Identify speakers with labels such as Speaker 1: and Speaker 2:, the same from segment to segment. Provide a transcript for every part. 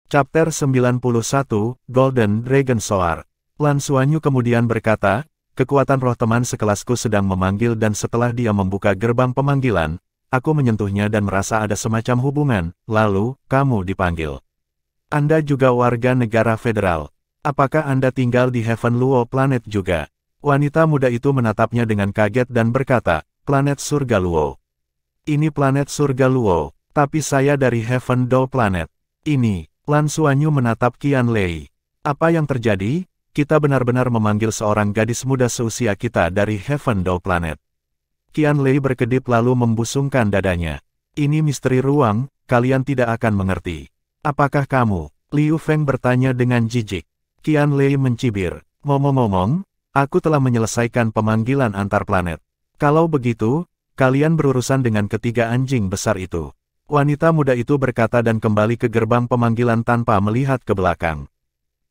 Speaker 1: Chapter 91, Golden Dragon Soar. Lan Xuanyu kemudian berkata, kekuatan roh teman sekelasku sedang memanggil dan setelah dia membuka gerbang pemanggilan, aku menyentuhnya dan merasa ada semacam hubungan, lalu, kamu dipanggil. Anda juga warga negara federal. Apakah Anda tinggal di Heaven Luo Planet juga? Wanita muda itu menatapnya dengan kaget dan berkata, planet surga Luo. Ini planet surga Luo, tapi saya dari Heaven Do Planet. Ini, Lan Xuanyu menatap Qian Lei. Apa yang terjadi? Kita benar-benar memanggil seorang gadis muda seusia kita dari Heaven Do Planet. Qian Lei berkedip lalu membusungkan dadanya. Ini misteri ruang, kalian tidak akan mengerti. Apakah kamu? Liu Feng bertanya dengan jijik. Qian Lei mencibir. Ngomong-ngomong, aku telah menyelesaikan pemanggilan antar planet. Kalau begitu, kalian berurusan dengan ketiga anjing besar itu. Wanita muda itu berkata dan kembali ke gerbang pemanggilan tanpa melihat ke belakang.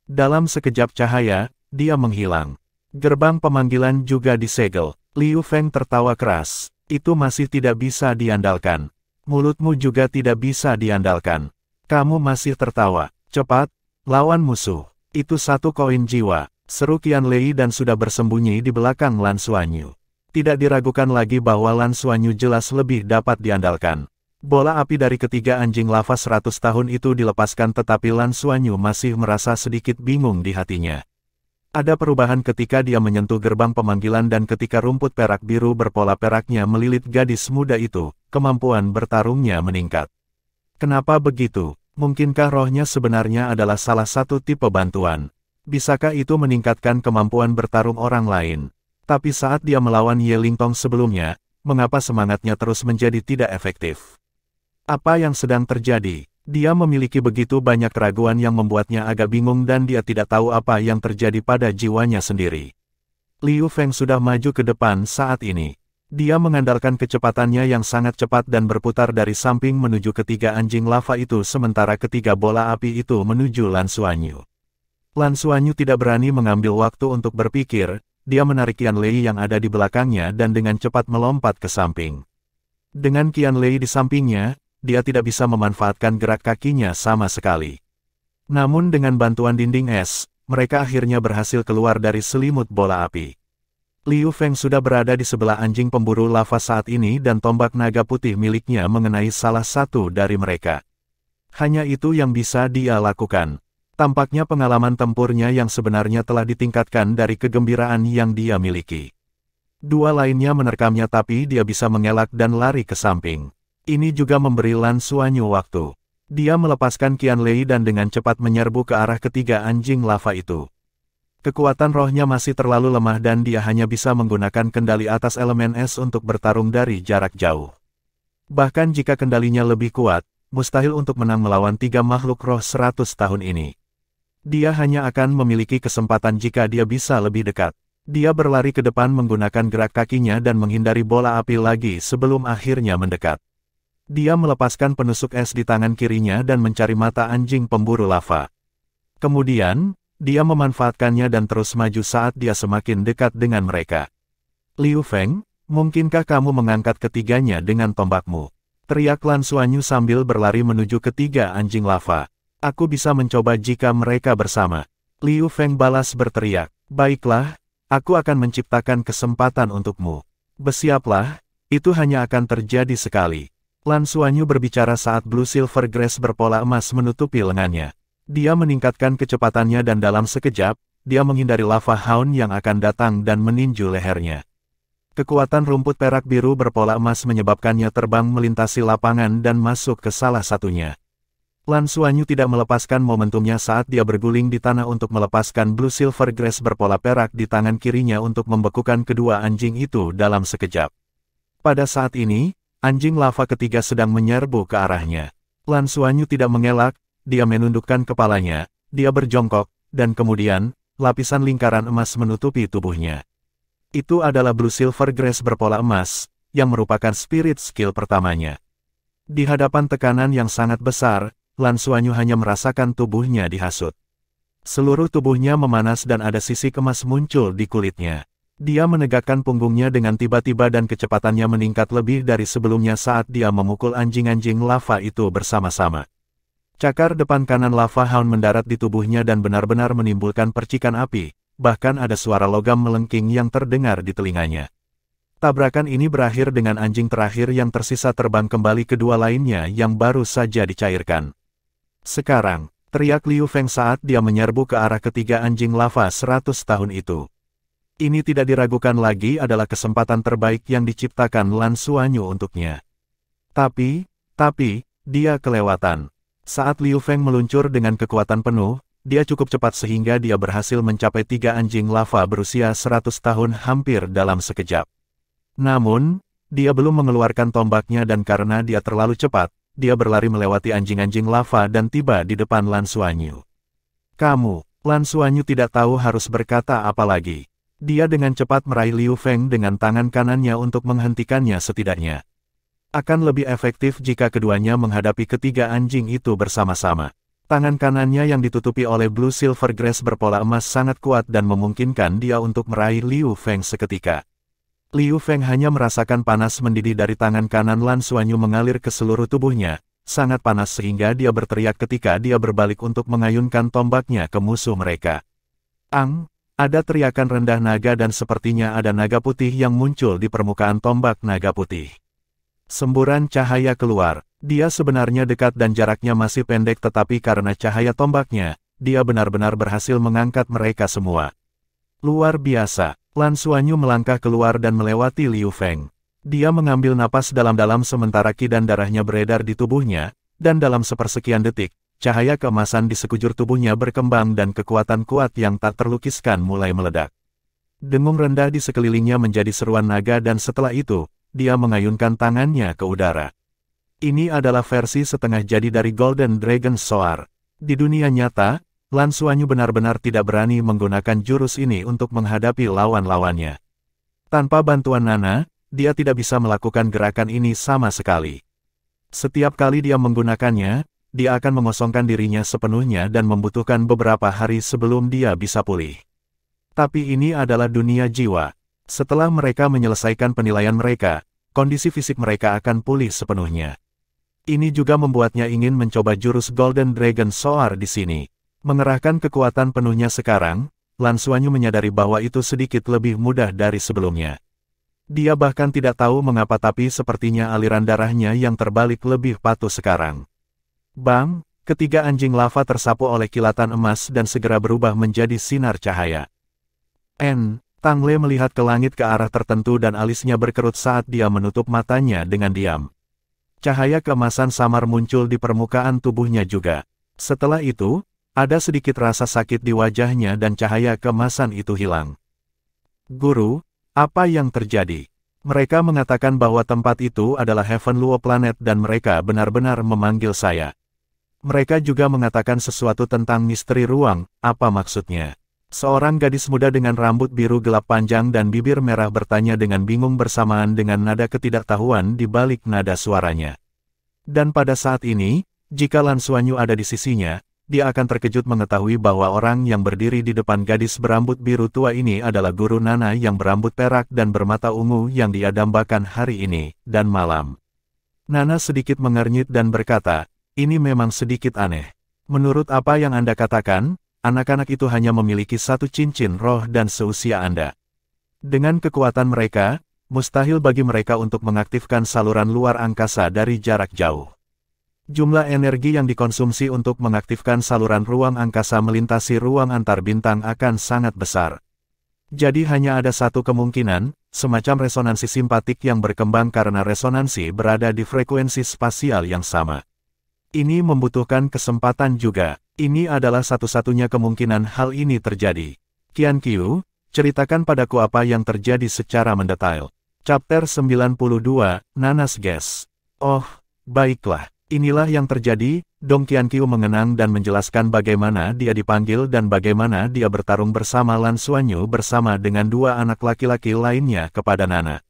Speaker 1: Dalam sekejap cahaya, dia menghilang. Gerbang pemanggilan juga disegel. Liu Feng tertawa keras. Itu masih tidak bisa diandalkan. Mulutmu juga tidak bisa diandalkan. Kamu masih tertawa. Cepat, lawan musuh. Itu satu koin jiwa, seru Qian Lei dan sudah bersembunyi di belakang Lan Xuanyu. Tidak diragukan lagi bahwa Lan Xuanyu jelas lebih dapat diandalkan. Bola api dari ketiga anjing lava 100 tahun itu dilepaskan tetapi Lan Xuanyu masih merasa sedikit bingung di hatinya. Ada perubahan ketika dia menyentuh gerbang pemanggilan dan ketika rumput perak biru berpola peraknya melilit gadis muda itu, kemampuan bertarungnya meningkat. Kenapa begitu? Mungkinkah rohnya sebenarnya adalah salah satu tipe bantuan? Bisakah itu meningkatkan kemampuan bertarung orang lain? Tapi saat dia melawan Ye Lingtong sebelumnya, mengapa semangatnya terus menjadi tidak efektif? Apa yang sedang terjadi? Dia memiliki begitu banyak keraguan yang membuatnya agak bingung dan dia tidak tahu apa yang terjadi pada jiwanya sendiri. Liu Feng sudah maju ke depan saat ini. Dia mengandalkan kecepatannya yang sangat cepat dan berputar dari samping menuju ketiga anjing lava itu sementara ketiga bola api itu menuju Lan Xuanyu. Lan Xuanyu tidak berani mengambil waktu untuk berpikir, dia menarik Qian Lei yang ada di belakangnya dan dengan cepat melompat ke samping. Dengan Qian Lei di sampingnya, dia tidak bisa memanfaatkan gerak kakinya sama sekali. Namun dengan bantuan dinding es, mereka akhirnya berhasil keluar dari selimut bola api. Liu Feng sudah berada di sebelah anjing pemburu lava saat ini dan tombak naga putih miliknya mengenai salah satu dari mereka. Hanya itu yang bisa dia lakukan. Tampaknya pengalaman tempurnya yang sebenarnya telah ditingkatkan dari kegembiraan yang dia miliki. Dua lainnya menerkamnya tapi dia bisa mengelak dan lari ke samping. Ini juga memberi Lan Xuanyu waktu. Dia melepaskan Qian Lei dan dengan cepat menyerbu ke arah ketiga anjing lava itu. Kekuatan rohnya masih terlalu lemah dan dia hanya bisa menggunakan kendali atas elemen es untuk bertarung dari jarak jauh. Bahkan jika kendalinya lebih kuat, mustahil untuk menang melawan tiga makhluk roh 100 tahun ini. Dia hanya akan memiliki kesempatan jika dia bisa lebih dekat. Dia berlari ke depan menggunakan gerak kakinya dan menghindari bola api lagi sebelum akhirnya mendekat. Dia melepaskan penusuk es di tangan kirinya dan mencari mata anjing pemburu lava. Kemudian, dia memanfaatkannya dan terus maju saat dia semakin dekat dengan mereka. Liu Feng, mungkinkah kamu mengangkat ketiganya dengan tombakmu? Teriak Lan Xuanyu sambil berlari menuju ketiga anjing lava. Aku bisa mencoba jika mereka bersama. Liu Feng balas berteriak. Baiklah, aku akan menciptakan kesempatan untukmu. Bersiaplah, itu hanya akan terjadi sekali. Lan Xuanyu berbicara saat Blue Silver Grass berpola emas menutupi lengannya. Dia meningkatkan kecepatannya dan dalam sekejap, dia menghindari lava hound yang akan datang dan meninju lehernya. Kekuatan rumput perak biru berpola emas menyebabkannya terbang melintasi lapangan dan masuk ke salah satunya. Lan Xuanyu tidak melepaskan momentumnya saat dia berguling di tanah untuk melepaskan Blue Silver Grass berpola perak di tangan kirinya untuk membekukan kedua anjing itu dalam sekejap. Pada saat ini, anjing lava ketiga sedang menyerbu ke arahnya. Lan Xuanyu tidak mengelak. Dia menundukkan kepalanya, dia berjongkok, dan kemudian, lapisan lingkaran emas menutupi tubuhnya. Itu adalah Blue Silver Grass berpola emas, yang merupakan spirit skill pertamanya. Di hadapan tekanan yang sangat besar, Lan Xuanyu hanya merasakan tubuhnya dihasut. Seluruh tubuhnya memanas dan ada sisik emas muncul di kulitnya. Dia menegakkan punggungnya dengan tiba-tiba dan kecepatannya meningkat lebih dari sebelumnya saat dia memukul anjing-anjing lava itu bersama-sama. Cakar depan kanan lava Hound mendarat di tubuhnya dan benar-benar menimbulkan percikan api, bahkan ada suara logam melengking yang terdengar di telinganya. Tabrakan ini berakhir dengan anjing terakhir yang tersisa terbang kembali ke dua lainnya yang baru saja dicairkan. Sekarang, teriak Liu Feng saat dia menyerbu ke arah ketiga anjing lava 100 tahun itu. Ini tidak diragukan lagi adalah kesempatan terbaik yang diciptakan Lan Xuanyu untuknya. Tapi, dia kelewatan. Saat Liu Feng meluncur dengan kekuatan penuh, dia cukup cepat sehingga dia berhasil mencapai tiga anjing lava berusia 100 tahun hampir dalam sekejap. Namun, dia belum mengeluarkan tombaknya dan karena dia terlalu cepat, dia berlari melewati anjing-anjing lava dan tiba di depan Lan Xuanyu. Lan Xuanyu tidak tahu harus berkata apa lagi. Dia dengan cepat meraih Liu Feng dengan tangan kanannya untuk menghentikannya setidaknya. Akan lebih efektif jika keduanya menghadapi ketiga anjing itu bersama-sama. Tangan kanannya yang ditutupi oleh Blue Silver Grass berpola emas sangat kuat dan memungkinkan dia untuk meraih Liu Feng seketika. Liu Feng hanya merasakan panas mendidih dari tangan kanan Lan Xuanyu mengalir ke seluruh tubuhnya, sangat panas sehingga dia berteriak ketika dia berbalik untuk mengayunkan tombaknya ke musuh mereka. Ada teriakan rendah naga dan sepertinya ada naga putih yang muncul di permukaan tombak naga putih. Semburan cahaya keluar. Dia sebenarnya dekat dan jaraknya masih pendek tetapi karena cahaya tombaknya, dia benar-benar berhasil mengangkat mereka semua. Luar biasa. Lan Xuanyu melangkah keluar dan melewati Liu Feng. Dia mengambil napas dalam-dalam sementara ki dan darahnya beredar di tubuhnya, dan dalam sepersekian detik, cahaya keemasan di sekujur tubuhnya berkembang dan kekuatan kuat yang tak terlukiskan mulai meledak. Dengung rendah di sekelilingnya menjadi seruan naga dan setelah itu, dia mengayunkan tangannya ke udara. Ini adalah versi setengah jadi dari Golden Dragon Sword. Di dunia nyata, Lan Xuanyu benar-benar tidak berani menggunakan jurus ini untuk menghadapi lawan-lawannya. Tanpa bantuan Nana, dia tidak bisa melakukan gerakan ini sama sekali. Setiap kali dia menggunakannya, dia akan mengosongkan dirinya sepenuhnya dan membutuhkan beberapa hari sebelum dia bisa pulih. Tapi ini adalah dunia jiwa. Setelah mereka menyelesaikan penilaian mereka, kondisi fisik mereka akan pulih sepenuhnya. Ini juga membuatnya ingin mencoba jurus Golden Dragon Sword di sini. Mengerahkan kekuatan penuhnya sekarang, Lan Xuanyu menyadari bahwa itu sedikit lebih mudah dari sebelumnya. Dia bahkan tidak tahu mengapa tapi sepertinya aliran darahnya yang terbalik lebih patuh sekarang. Bang! Ketiga anjing lava tersapu oleh kilatan emas dan segera berubah menjadi sinar cahaya. Tang Le melihat ke langit ke arah tertentu dan alisnya berkerut saat dia menutup matanya dengan diam. Cahaya keemasan samar muncul di permukaan tubuhnya juga. Setelah itu, ada sedikit rasa sakit di wajahnya dan cahaya keemasan itu hilang. Guru, apa yang terjadi? Mereka mengatakan bahwa tempat itu adalah Heaven Luo Planet dan mereka benar-benar memanggil saya. Mereka juga mengatakan sesuatu tentang misteri ruang, apa maksudnya? Seorang gadis muda dengan rambut biru gelap panjang dan bibir merah bertanya dengan bingung bersamaan dengan nada ketidaktahuan di balik nada suaranya. Dan pada saat ini, jika Lan Xuanyu ada di sisinya, dia akan terkejut mengetahui bahwa orang yang berdiri di depan gadis berambut biru tua ini adalah guru Nana yang berambut perak dan bermata ungu yang dia dambakan hari ini dan malam. Nana sedikit mengernyit dan berkata, ini memang sedikit aneh. Menurut apa yang Anda katakan, anak-anak itu hanya memiliki satu cincin roh dan seusia Anda. Dengan kekuatan mereka, mustahil bagi mereka untuk mengaktifkan saluran luar angkasa dari jarak jauh. Jumlah energi yang dikonsumsi untuk mengaktifkan saluran ruang angkasa melintasi ruang antar bintang akan sangat besar. Jadi hanya ada satu kemungkinan, semacam resonansi simpatik yang berkembang karena resonansi berada di frekuensi spasial yang sama. Ini membutuhkan kesempatan juga. Ini adalah satu-satunya kemungkinan hal ini terjadi. Qian Qiu, ceritakan padaku apa yang terjadi secara mendetail. Chapter 92, Nanas Guess. Oh, baiklah. Inilah yang terjadi, Dong Qian Qiu mengenang dan menjelaskan bagaimana dia dipanggil dan bagaimana dia bertarung bersama Lan Xuanyu bersama dengan dua anak laki-laki lainnya kepada Nana.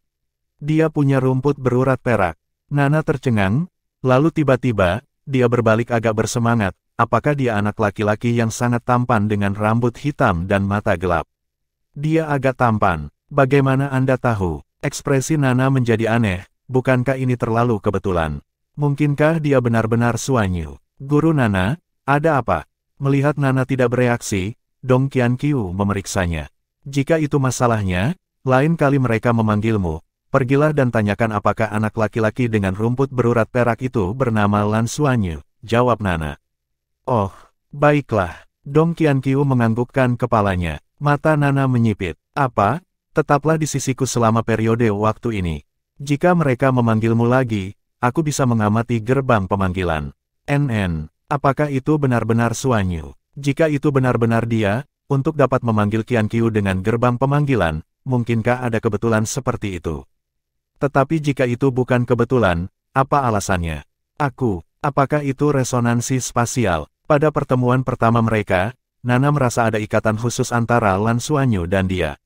Speaker 1: Dia punya rumput berurat perak. Nana tercengang, lalu tiba-tiba, dia berbalik agak bersemangat. Apakah dia anak laki-laki yang sangat tampan dengan rambut hitam dan mata gelap? Dia agak tampan. Bagaimana Anda tahu? Ekspresi Nana menjadi aneh, bukankah ini terlalu kebetulan? Mungkinkah dia benar-benar Xuanyu? Guru Nana, ada apa? Melihat Nana tidak bereaksi, Dong Qianqiu memeriksanya. Jika itu masalahnya, lain kali mereka memanggilmu, pergilah dan tanyakan apakah anak laki-laki dengan rumput berurat perak itu bernama Lan Xuanyu, jawab Nana. Oh, baiklah. Dong Qianqiu menganggukkan kepalanya. Mata Nana menyipit. Apa? Tetaplah di sisiku selama periode waktu ini. Jika mereka memanggilmu lagi, aku bisa mengamati gerbang pemanggilan. NN, apakah itu benar-benar Xuanyu? Jika itu benar-benar dia, untuk dapat memanggil Qianqiu dengan gerbang pemanggilan, mungkinkah ada kebetulan seperti itu? Tetapi jika itu bukan kebetulan, apa alasannya? Apakah itu resonansi spasial? Pada pertemuan pertama mereka, Nana merasa ada ikatan khusus antara Lan Xuanyu dan dia.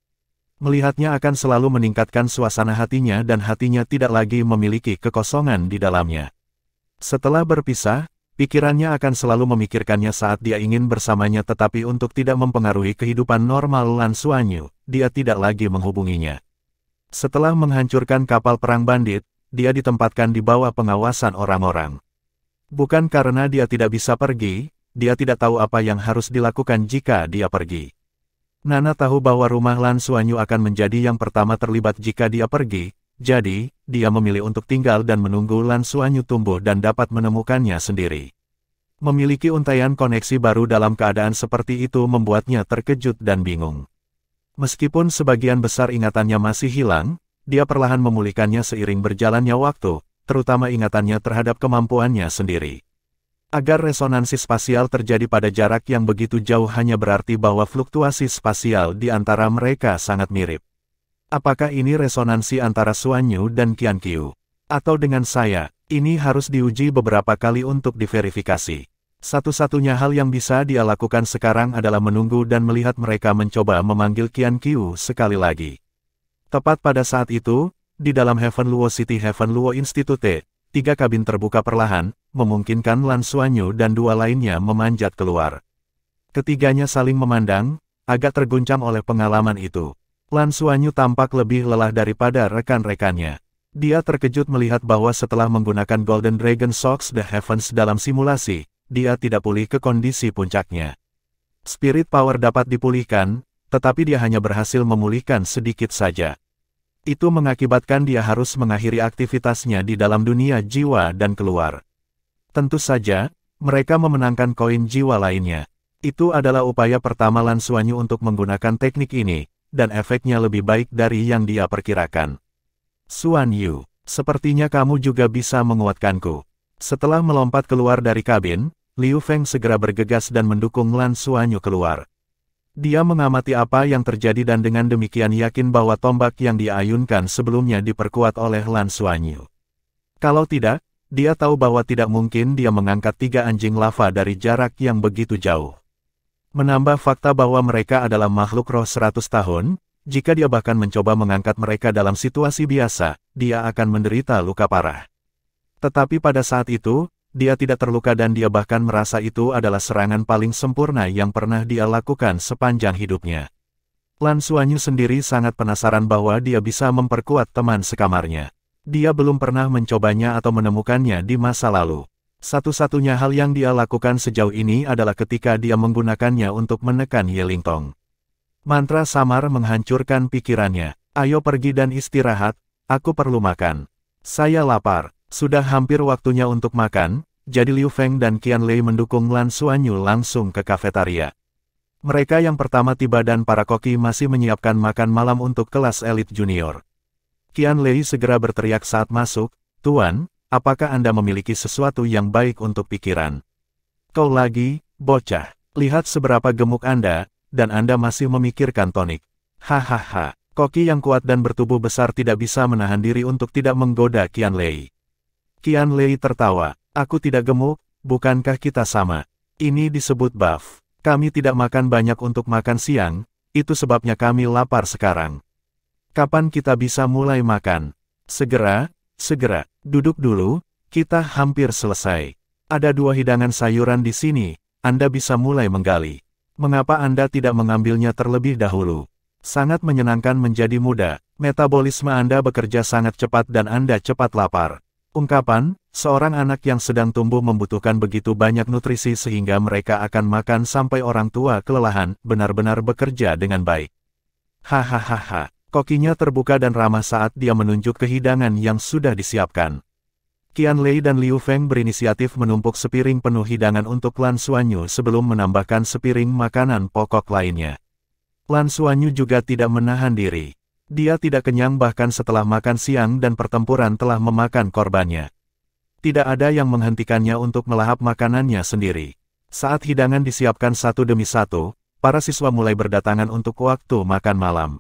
Speaker 1: Melihatnya akan selalu meningkatkan suasana hatinya dan hatinya tidak lagi memiliki kekosongan di dalamnya. Setelah berpisah, pikirannya akan selalu memikirkannya saat dia ingin bersamanya tetapi untuk tidak mempengaruhi kehidupan normal Lan Xuanyu, dia tidak lagi menghubunginya. Setelah menghancurkan kapal perang bandit, dia ditempatkan di bawah pengawasan orang-orang. Bukan karena dia tidak bisa pergi, dia tidak tahu apa yang harus dilakukan jika dia pergi. Nana tahu bahwa rumah Lan Xuanyu akan menjadi yang pertama terlibat jika dia pergi, jadi, dia memilih untuk tinggal dan menunggu Lan Xuanyu tumbuh dan dapat menemukannya sendiri. Memiliki untaian koneksi baru dalam keadaan seperti itu membuatnya terkejut dan bingung. Meskipun sebagian besar ingatannya masih hilang, dia perlahan memulihkannya seiring berjalannya waktu, terutama ingatannya terhadap kemampuannya sendiri. Agar resonansi spasial terjadi pada jarak yang begitu jauh hanya berarti bahwa fluktuasi spasial di antara mereka sangat mirip. Apakah ini resonansi antara Xuanyu dan Qianqiu? Atau dengan saya, ini harus diuji beberapa kali untuk diverifikasi. Satu-satunya hal yang bisa dia lakukan sekarang adalah menunggu dan melihat mereka mencoba memanggil Qianqiu sekali lagi. Tepat pada saat itu, di dalam Heaven Luo City Heaven Luo Institute, 3 kabin terbuka perlahan, memungkinkan Lan Xuanyu dan 2 lainnya memanjat keluar. Ketiganya saling memandang, agak terguncang oleh pengalaman itu. Lan Xuanyu tampak lebih lelah daripada rekan-rekannya. Dia terkejut melihat bahwa setelah menggunakan Golden Dragon Shocks The Heavens dalam simulasi, dia tidak pulih ke kondisi puncaknya. Spirit power dapat dipulihkan, tetapi dia hanya berhasil memulihkan sedikit saja. Itu mengakibatkan dia harus mengakhiri aktivitasnya di dalam dunia jiwa dan keluar. Tentu saja, mereka memenangkan koin jiwa lainnya. Itu adalah upaya pertama Lan Xuanyu untuk menggunakan teknik ini, dan efeknya lebih baik dari yang dia perkirakan. Xuanyu, sepertinya kamu juga bisa menguatkanku. Setelah melompat keluar dari kabin, Liu Feng segera bergegas dan mendukung Lan Xuanyu keluar. Dia mengamati apa yang terjadi dan dengan demikian yakin bahwa tombak yang diayunkan sebelumnya diperkuat oleh Lan Xuanyu. Kalau tidak, dia tahu bahwa tidak mungkin dia mengangkat 3 anjing lava dari jarak yang begitu jauh. Menambah fakta bahwa mereka adalah makhluk roh 100 tahun, jika dia bahkan mencoba mengangkat mereka dalam situasi biasa, dia akan menderita luka parah. Tetapi pada saat itu, dia tidak terluka dan dia bahkan merasa itu adalah serangan paling sempurna yang pernah dia lakukan sepanjang hidupnya. Lan Xuanyu sendiri sangat penasaran bahwa dia bisa memperkuat teman sekamarnya. Dia belum pernah mencobanya atau menemukannya di masa lalu. Satu-satunya hal yang dia lakukan sejauh ini adalah ketika dia menggunakannya untuk menekan Ye Lingtong. Mantra samar menghancurkan pikirannya. Ayo pergi dan istirahat, aku perlu makan. Saya lapar. Sudah hampir waktunya untuk makan, jadi Liu Feng dan Qian Lei mendukung Lan Xuanyu langsung ke kafetaria. Mereka yang pertama tiba dan para koki masih menyiapkan makan malam untuk kelas elit junior. Qian Lei segera berteriak saat masuk, "Tuan, apakah Anda memiliki sesuatu yang baik untuk pikiran? Kau lagi, bocah, lihat seberapa gemuk Anda, dan Anda masih memikirkan tonik." Hahaha, koki yang kuat dan bertubuh besar tidak bisa menahan diri untuk tidak menggoda Qian Lei. Qian Lei tertawa, "Aku tidak gemuk, bukankah kita sama? Ini disebut buff. Kami tidak makan banyak untuk makan siang, itu sebabnya kami lapar sekarang. Kapan kita bisa mulai makan?" Segera, duduk dulu, kita hampir selesai. Ada 2 hidangan sayuran di sini, Anda bisa mulai menggali. Mengapa Anda tidak mengambilnya terlebih dahulu? Sangat menyenangkan menjadi muda, metabolisme Anda bekerja sangat cepat dan Anda cepat lapar. Ungkapan, seorang anak yang sedang tumbuh membutuhkan begitu banyak nutrisi sehingga mereka akan makan sampai orang tua kelelahan, benar-benar bekerja dengan baik. Hahaha. Kokinya terbuka dan ramah saat dia menunjuk ke hidangan yang sudah disiapkan. Qianlei dan Liu Feng berinisiatif menumpuk sepiring penuh hidangan untuk Lan Xuanyu sebelum menambahkan sepiring makanan pokok lainnya. Lan Xuanyu juga tidak menahan diri. Dia tidak kenyang bahkan setelah makan siang dan pertempuran telah memakan korbannya. Tidak ada yang menghentikannya untuk melahap makanannya sendiri. Saat hidangan disiapkan satu demi satu, para siswa mulai berdatangan untuk waktu makan malam.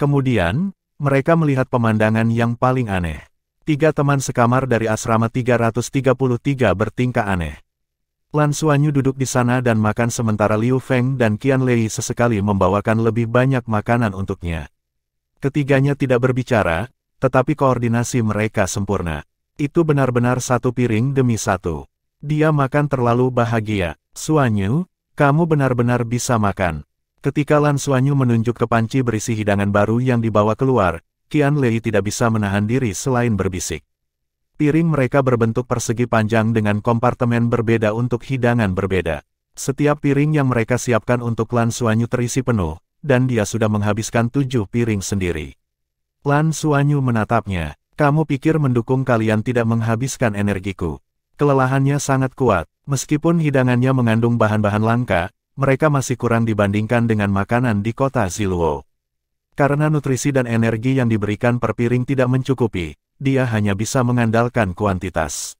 Speaker 1: Kemudian, mereka melihat pemandangan yang paling aneh. 3 teman sekamar dari asrama 333 bertingkah aneh. Lan Xuanyu duduk di sana dan makan sementara Liu Feng dan Qianlei sesekali membawakan lebih banyak makanan untuknya. Ketiganya tidak berbicara, tetapi koordinasi mereka sempurna. Itu benar-benar satu piring demi satu. Dia makan terlalu bahagia. Xuanyu, kamu benar-benar bisa makan. Ketika Lan Xuanyu menunjuk ke panci berisi hidangan baru yang dibawa keluar, Qianlei tidak bisa menahan diri selain berbisik. Piring mereka berbentuk persegi panjang dengan kompartemen berbeda untuk hidangan berbeda. Setiap piring yang mereka siapkan untuk Lan Xuanyu terisi penuh, dan dia sudah menghabiskan 7 piring sendiri. Lan Xuanyu menatapnya. Kamu pikir mendukung kalian tidak menghabiskan energiku? Kelelahannya sangat kuat. Meskipun hidangannya mengandung bahan-bahan langka, mereka masih kurang dibandingkan dengan makanan di kota Ziluo. Karena nutrisi dan energi yang diberikan per piring tidak mencukupi, dia hanya bisa mengandalkan kuantitas.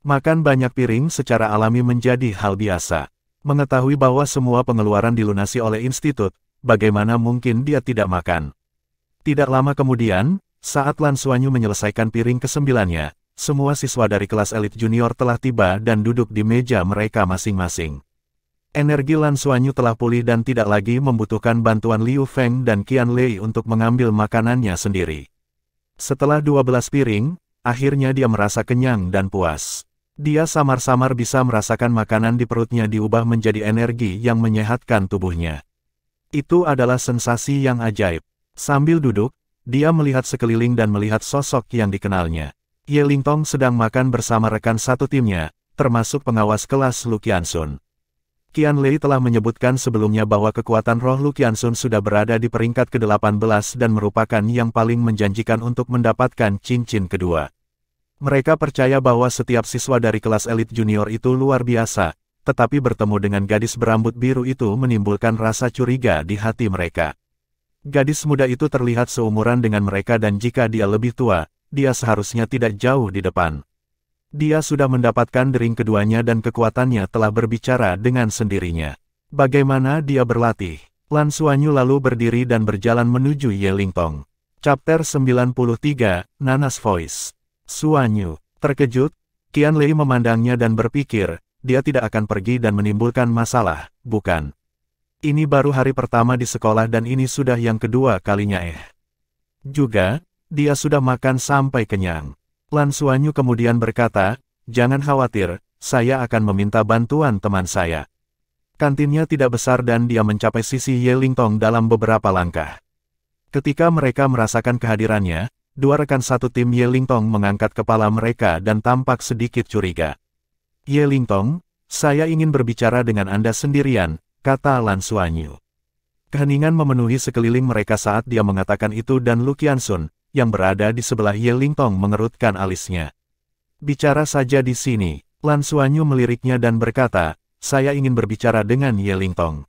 Speaker 1: Makan banyak piring secara alami menjadi hal biasa. Mengetahui bahwa semua pengeluaran dilunasi oleh institut, bagaimana mungkin dia tidak makan? Tidak lama kemudian, saat Lan Xuanyu menyelesaikan piring ke-9-nya, semua siswa dari kelas elit junior telah tiba dan duduk di meja mereka masing-masing. Energi Lan Xuanyu telah pulih dan tidak lagi membutuhkan bantuan Liu Feng dan Qianlei untuk mengambil makanannya sendiri. Setelah 12 piring, akhirnya dia merasa kenyang dan puas. Dia samar-samar bisa merasakan makanan di perutnya diubah menjadi energi yang menyehatkan tubuhnya. Itu adalah sensasi yang ajaib. Sambil duduk, dia melihat sekeliling dan melihat sosok yang dikenalnya. Ye Lingtong sedang makan bersama rekan satu timnya, termasuk pengawas kelas Lu Qianxun. Qianlei telah menyebutkan sebelumnya bahwa kekuatan roh Lu Qianxun sudah berada di peringkat ke-18 dan merupakan yang paling menjanjikan untuk mendapatkan cincin kedua. Mereka percaya bahwa setiap siswa dari kelas elit junior itu luar biasa, tetapi bertemu dengan gadis berambut biru itu menimbulkan rasa curiga di hati mereka. Gadis muda itu terlihat seumuran dengan mereka dan jika dia lebih tua, dia seharusnya tidak jauh di depan. Dia sudah mendapatkan dering keduanya dan kekuatannya telah berbicara dengan sendirinya. Bagaimana dia berlatih? Lan Xuanyu lalu berdiri dan berjalan menuju Ye Lingtong. Chapter 93, Nanas Voice. Xuanyu, terkejut, Qianlei memandangnya dan berpikir, dia tidak akan pergi dan menimbulkan masalah, bukan? Ini baru hari pertama di sekolah dan ini sudah yang kedua kalinya Juga, dia sudah makan sampai kenyang. Lan Xuanyu kemudian berkata, jangan khawatir, saya akan meminta bantuan teman saya. Kantinnya tidak besar dan dia mencapai sisi Ye Lingtong dalam beberapa langkah. Ketika mereka merasakan kehadirannya, dua rekan satu tim Ye Lingtong mengangkat kepala mereka dan tampak sedikit curiga. Ye Lingtong, saya ingin berbicara dengan Anda sendirian, kata Lan Xuanyu. Keheningan memenuhi sekeliling mereka saat dia mengatakan itu dan Lu Qianxun, yang berada di sebelah Ye Lingtong mengerutkan alisnya. Bicara saja di sini, Lan Xuanyu meliriknya dan berkata, saya ingin berbicara dengan Ye Lingtong.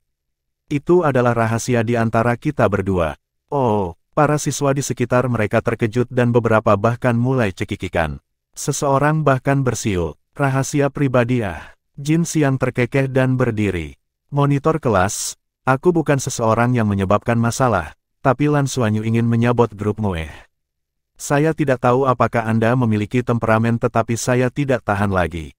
Speaker 1: Itu adalah rahasia di antara kita berdua. Oh, para siswa di sekitar mereka terkejut dan beberapa bahkan mulai cekikikan. Seseorang bahkan bersiul, rahasia pribadi Jin Xiang terkekeh dan berdiri. Monitor kelas, aku bukan seseorang yang menyebabkan masalah, tapi Lan Xuanyu ingin menyabot grupmu Saya tidak tahu apakah Anda memiliki temperamen tetapi saya tidak tahan lagi.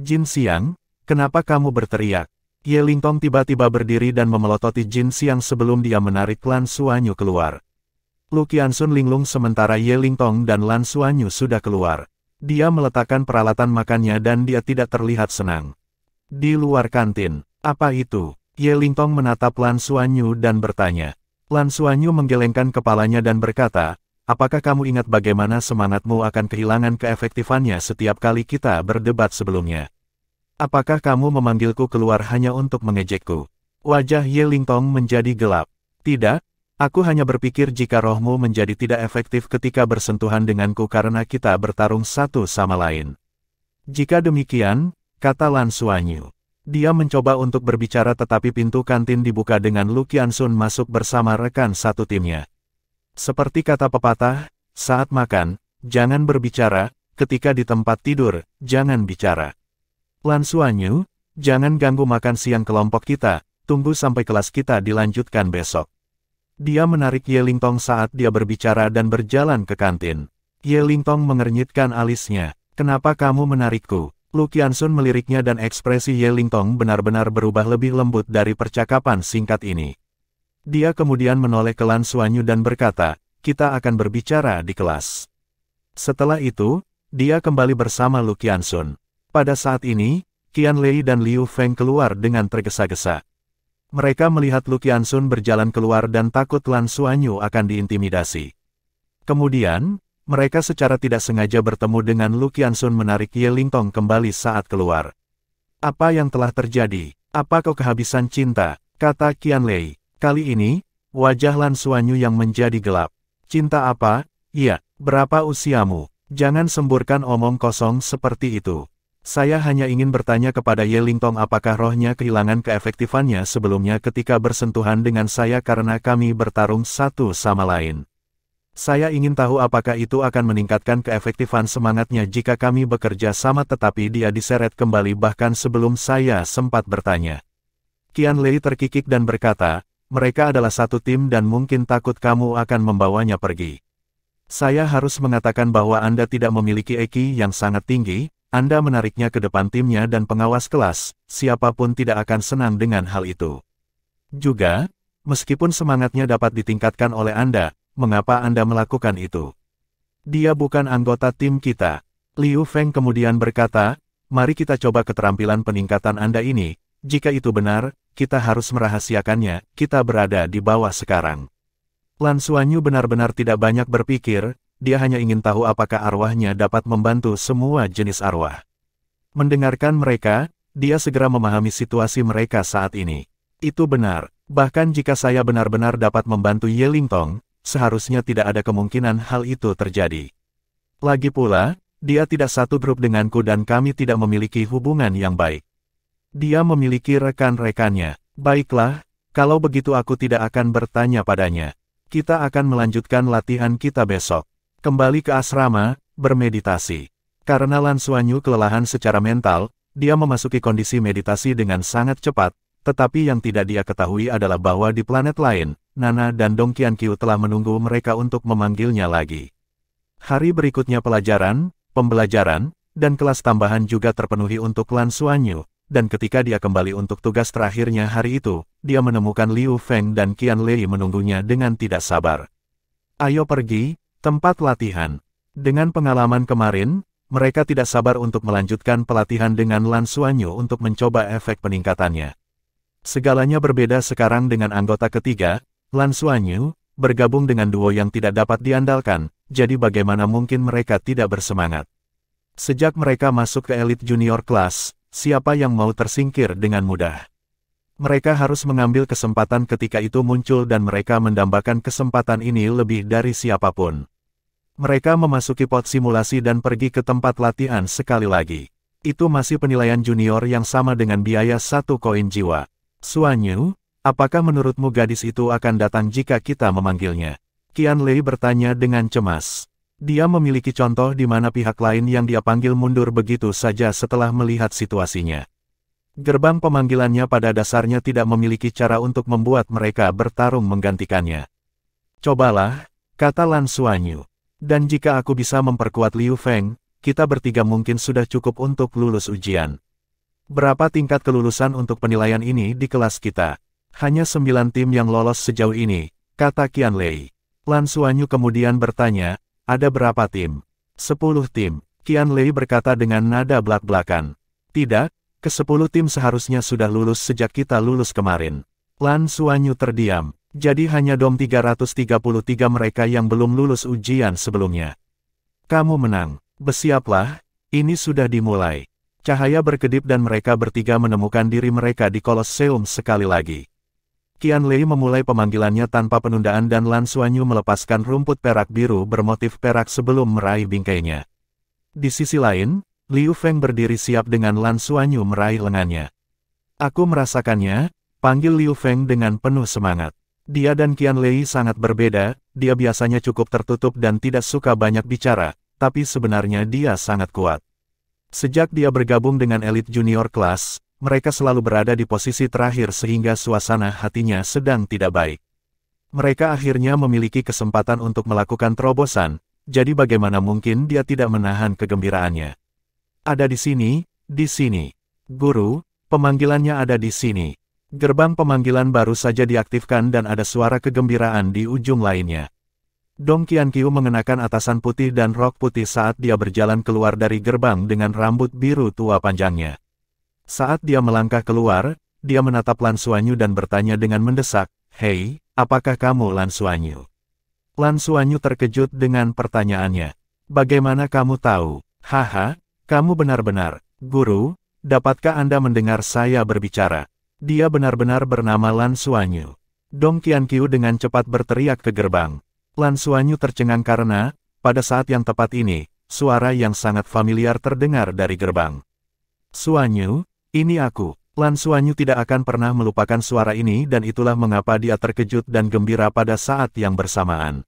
Speaker 1: Jin Xiang, kenapa kamu berteriak? Ye Lingtong tiba-tiba berdiri dan memelototi Jin Xiang sebelum dia menarik Lan Xuanyu keluar. Lu Qianxun linglung sementara Ye Lingtong dan Lan Xuanyu sudah keluar. Dia meletakkan peralatan makannya dan dia tidak terlihat senang. Di luar kantin, apa itu? Ye Lingtong menatap Lan Xuanyu dan bertanya. Lan Xuanyu menggelengkan kepalanya dan berkata, apakah kamu ingat bagaimana semangatmu akan kehilangan keefektifannya setiap kali kita berdebat sebelumnya? Apakah kamu memanggilku keluar hanya untuk mengejekku? Wajah Ye Lingtong menjadi gelap. Tidak, aku hanya berpikir jika rohmu menjadi tidak efektif ketika bersentuhan denganku karena kita bertarung satu sama lain. Jika demikian, kata Lan Xuanyu. Dia mencoba untuk berbicara tetapi pintu kantin dibuka dengan Lu Qianxun masuk bersama rekan satu timnya. Seperti kata pepatah, saat makan, jangan berbicara, ketika di tempat tidur, jangan bicara. Lan Xuanyu, jangan ganggu makan siang kelompok kita, tunggu sampai kelas kita dilanjutkan besok. Dia menarik Ye Lingtong saat dia berbicara dan berjalan ke kantin. Ye Lingtong mengernyitkan alisnya. Kenapa kamu menarikku? Lu Qianxun meliriknya dan ekspresi Ye Lingtong benar-benar berubah lebih lembut dari percakapan singkat ini. Dia kemudian menoleh ke Lan Xuanyu dan berkata, kita akan berbicara di kelas. Setelah itu, dia kembali bersama Lu Qianxun. Pada saat ini, Qian Lei dan Liu Feng keluar dengan tergesa-gesa. Mereka melihat Lu Qianxun berjalan keluar dan takut Lan Xuanyu akan diintimidasi. Kemudian, mereka secara tidak sengaja bertemu dengan Lu Qianxun menarik Ye Lingtong kembali saat keluar. Apa yang telah terjadi? Apa kau kehabisan cinta? Kata Qian Lei. Kali ini, wajah Lan Xuanyu yang menjadi gelap. Cinta apa? Iya, berapa usiamu? Jangan semburkan omong kosong seperti itu. Saya hanya ingin bertanya kepada Ye Lingtong apakah rohnya kehilangan keefektifannya sebelumnya ketika bersentuhan dengan saya karena kami bertarung satu sama lain. Saya ingin tahu apakah itu akan meningkatkan keefektifan semangatnya jika kami bekerja sama tetapi dia diseret kembali bahkan sebelum saya sempat bertanya. Qian Lei terkikik dan berkata, mereka adalah satu tim dan mungkin takut kamu akan membawanya pergi. Saya harus mengatakan bahwa Anda tidak memiliki EQ yang sangat tinggi, Anda menariknya ke depan timnya dan pengawas kelas, siapapun tidak akan senang dengan hal itu. Juga, meskipun semangatnya dapat ditingkatkan oleh Anda, mengapa Anda melakukan itu? Dia bukan anggota tim kita. Liu Feng kemudian berkata, mari kita coba keterampilan peningkatan Anda ini, jika itu benar, kita harus merahasiakannya, kita berada di bawah sekarang. Lan Xuanyu benar-benar tidak banyak berpikir, dia hanya ingin tahu apakah arwahnya dapat membantu semua jenis arwah. Mendengarkan mereka, dia segera memahami situasi mereka saat ini. Itu benar, bahkan jika saya benar-benar dapat membantu Ye Lingtong, seharusnya tidak ada kemungkinan hal itu terjadi. Lagi pula, dia tidak satu grup denganku dan kami tidak memiliki hubungan yang baik. Dia memiliki rekan-rekannya. Baiklah, kalau begitu aku tidak akan bertanya padanya. Kita akan melanjutkan latihan kita besok. Kembali ke asrama, bermeditasi. Karena Lan Xuanyu kelelahan secara mental, dia memasuki kondisi meditasi dengan sangat cepat, tetapi yang tidak dia ketahui adalah bahwa di planet lain, Nana dan Dong Qianqiu telah menunggu mereka untuk memanggilnya lagi. Hari berikutnya pelajaran, pembelajaran, dan kelas tambahan juga terpenuhi untuk Lan Xuanyu, dan ketika dia kembali untuk tugas terakhirnya hari itu, dia menemukan Liu Feng dan Qian Lei menunggunya dengan tidak sabar. Ayo pergi, tempat latihan. Dengan pengalaman kemarin, mereka tidak sabar untuk melanjutkan pelatihan dengan Lan Xuanyu untuk mencoba efek peningkatannya. Segalanya berbeda sekarang dengan anggota ketiga, Lan Xuanyu, bergabung dengan duo yang tidak dapat diandalkan, jadi bagaimana mungkin mereka tidak bersemangat. Sejak mereka masuk ke elit junior kelas, siapa yang mau tersingkir dengan mudah? Mereka harus mengambil kesempatan ketika itu muncul dan mereka mendambakan kesempatan ini lebih dari siapapun. Mereka memasuki pot simulasi dan pergi ke tempat latihan sekali lagi. Itu masih penilaian junior yang sama dengan biaya 1 koin jiwa. Xuanyu, apakah menurutmu gadis itu akan datang jika kita memanggilnya? Qian Lei bertanya dengan cemas. Dia memiliki contoh di mana pihak lain yang dia panggil mundur begitu saja setelah melihat situasinya. Gerbang pemanggilannya pada dasarnya tidak memiliki cara untuk membuat mereka bertarung menggantikannya. Cobalah, kata Lan Xuanyu. Dan jika aku bisa memperkuat Liu Feng, kita bertiga mungkin sudah cukup untuk lulus ujian. Berapa tingkat kelulusan untuk penilaian ini di kelas kita? Hanya 9 tim yang lolos sejauh ini, kata Qian Lei. Lan Xuanyu kemudian bertanya, ada berapa tim? 10 tim. Qian Lei berkata dengan nada belak-belakan. Tidak, ke 10 tim seharusnya sudah lulus sejak kita lulus kemarin. Lan Xuanyu terdiam. Jadi hanya Dom 333 mereka yang belum lulus ujian sebelumnya. Kamu menang. Bersiaplah, ini sudah dimulai. Cahaya berkedip dan mereka bertiga menemukan diri mereka di Kolosseum sekali lagi. Qianlei memulai pemanggilannya tanpa penundaan dan Lan Xuanyu melepaskan rumput perak biru bermotif perak sebelum meraih bingkainya. Di sisi lain, Liu Feng berdiri siap dengan Lan Xuanyu meraih lengannya. Aku merasakannya, panggil Liu Feng dengan penuh semangat. Dia dan Qianlei sangat berbeda, dia biasanya cukup tertutup dan tidak suka banyak bicara, tapi sebenarnya dia sangat kuat. Sejak dia bergabung dengan elit junior kelas, mereka selalu berada di posisi terakhir sehingga suasana hatinya sedang tidak baik. Mereka akhirnya memiliki kesempatan untuk melakukan terobosan, jadi bagaimana mungkin dia tidak menahan kegembiraannya. Ada di sini, di sini. Guru, pemanggilannya ada di sini. Gerbang pemanggilan baru saja diaktifkan dan ada suara kegembiraan di ujung lainnya. Dong Qianqiu mengenakan atasan putih dan rok putih saat dia berjalan keluar dari gerbang dengan rambut biru tua panjangnya. Saat dia melangkah keluar, dia menatap Lan Xuanyu dan bertanya dengan mendesak, "Hei, apakah kamu Lan Xuanyu?" Lan Xuanyu terkejut dengan pertanyaannya. "Bagaimana kamu tahu?" "Haha, kamu benar-benar, guru, dapatkah Anda mendengar saya berbicara?" Dia benar-benar bernama Lan Xuanyu. Dong Qianqiu dengan cepat berteriak ke gerbang. Lan Xuanyu tercengang karena, pada saat yang tepat ini, suara yang sangat familiar terdengar dari gerbang. "Xuanyu, ini aku." Lan Xuanyu tidak akan pernah melupakan suara ini dan itulah mengapa dia terkejut dan gembira pada saat yang bersamaan.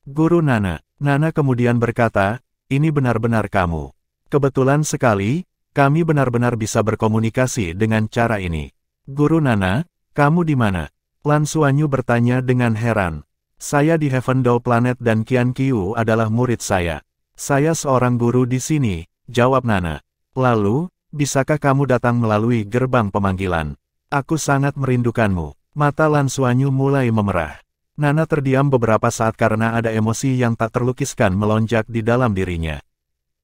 Speaker 1: "Guru Nana." Nana kemudian berkata, "Ini benar-benar kamu. Kebetulan sekali, kami benar-benar bisa berkomunikasi dengan cara ini." "Guru Nana, kamu di mana?" Lan Xuanyu bertanya dengan heran. "Saya di Heaven Door Planet dan Qianqiu adalah murid saya. Saya seorang guru di sini," jawab Nana. "Lalu, bisakah kamu datang melalui gerbang pemanggilan? Aku sangat merindukanmu." Mata Lan Xuanyu mulai memerah. Nana terdiam beberapa saat karena ada emosi yang tak terlukiskan melonjak di dalam dirinya.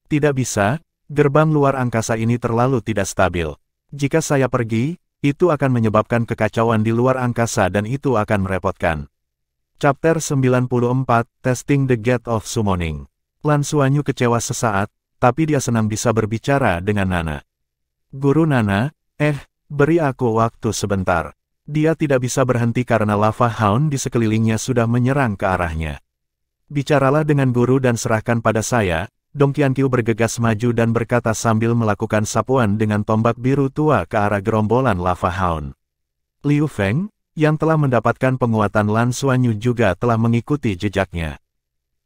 Speaker 1: "Tidak bisa, gerbang luar angkasa ini terlalu tidak stabil. Jika saya pergi, itu akan menyebabkan kekacauan di luar angkasa dan itu akan merepotkan." Chapter 94, Testing the Gate of Summoning. Lan Xuanyu kecewa sesaat, tapi dia senang bisa berbicara dengan Nana. "Guru Nana, beri aku waktu sebentar." Dia tidak bisa berhenti karena lava hound di sekelilingnya sudah menyerang ke arahnya. "Bicaralah dengan guru dan serahkan pada saya." Dong Qianqiu bergegas maju dan berkata sambil melakukan sapuan dengan tombak biru tua ke arah gerombolan lava hound. Liu Feng, yang telah mendapatkan penguatan Lan Xuanyu juga telah mengikuti jejaknya.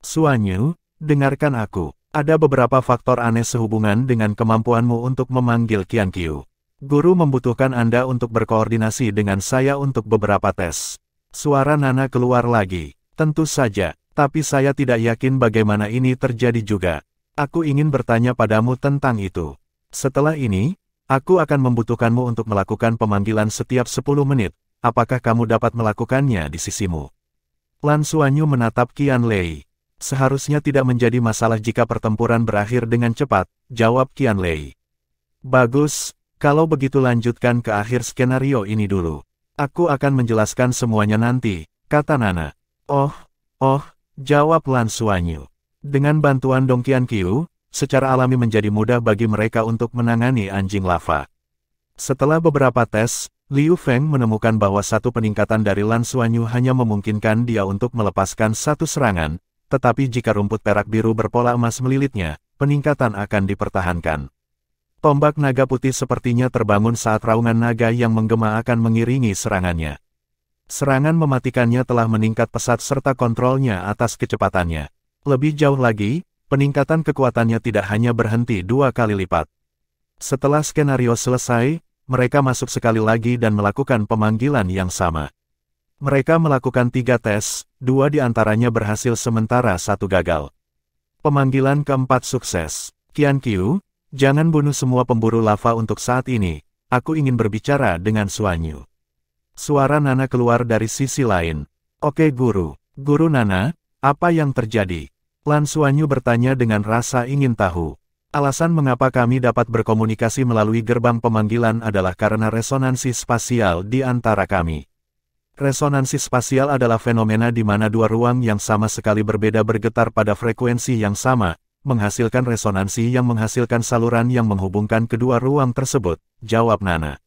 Speaker 1: "Xuanyu, dengarkan aku. Ada beberapa faktor aneh sehubungan dengan kemampuanmu untuk memanggil Qianqiu. Guru membutuhkan Anda untuk berkoordinasi dengan saya untuk beberapa tes." Suara Nana keluar lagi. "Tentu saja, tapi saya tidak yakin bagaimana ini terjadi juga. Aku ingin bertanya padamu tentang itu. Setelah ini, aku akan membutuhkanmu untuk melakukan pemanggilan setiap 10 menit. Apakah kamu dapat melakukannya di sisimu?" Lan Xuanyu menatap Qianlei. "Seharusnya tidak menjadi masalah jika pertempuran berakhir dengan cepat," jawab Qianlei. "Bagus, kalau begitu lanjutkan ke akhir skenario ini dulu. Aku akan menjelaskan semuanya nanti," kata Nana. Oh, jawab Lan Xuanyu. Dengan bantuan Dong Qianqiu, secara alami menjadi mudah bagi mereka untuk menangani anjing lava. Setelah beberapa tes, Liu Feng menemukan bahwa satu peningkatan dari Lan Xuanyu hanya memungkinkan dia untuk melepaskan satu serangan, tetapi jika rumput perak biru berpola emas melilitnya, peningkatan akan dipertahankan. Tombak naga putih sepertinya terbangun saat raungan naga yang menggema akan mengiringi serangannya. Serangan mematikannya telah meningkat pesat serta kontrolnya atas kecepatannya. Lebih jauh lagi, peningkatan kekuatannya tidak hanya berhenti 2 kali lipat. Setelah skenario selesai, mereka masuk sekali lagi dan melakukan pemanggilan yang sama. Mereka melakukan 3 tes, 2 diantaranya berhasil sementara 1 gagal. Pemanggilan keempat sukses. "Qianqiu, jangan bunuh semua pemburu lava untuk saat ini, aku ingin berbicara dengan Xuanyu." Suara Nana keluar dari sisi lain. "Oke guru." "Guru Nana, apa yang terjadi?" Lan Xuanyu bertanya dengan rasa ingin tahu. "Alasan mengapa kami dapat berkomunikasi melalui gerbang pemanggilan adalah karena resonansi spasial di antara kami." Resonansi spasial adalah fenomena di mana dua ruang yang sama sekali berbeda bergetar pada frekuensi yang sama, menghasilkan resonansi yang menghasilkan saluran yang menghubungkan kedua ruang tersebut, jawab Nana.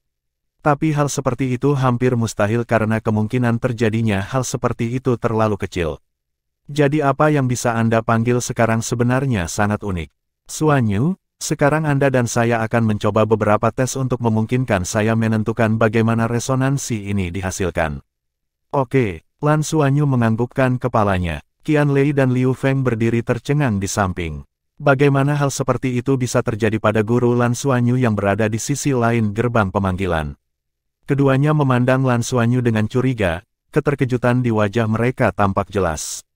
Speaker 1: Tapi hal seperti itu hampir mustahil karena kemungkinan terjadinya hal seperti itu terlalu kecil. Jadi apa yang bisa Anda panggil sekarang sebenarnya sangat unik. Suanyu, sekarang Anda dan saya akan mencoba beberapa tes untuk memungkinkan saya menentukan bagaimana resonansi ini dihasilkan. Oke, Lan Suanyu menganggukkan kepalanya. Qian Lei dan Liu Feng berdiri tercengang di samping. Bagaimana hal seperti itu bisa terjadi pada guru Lan Suanyu yang berada di sisi lain gerbang pemanggilan? Keduanya memandang Lan Suanyu dengan curiga, keterkejutan di wajah mereka tampak jelas.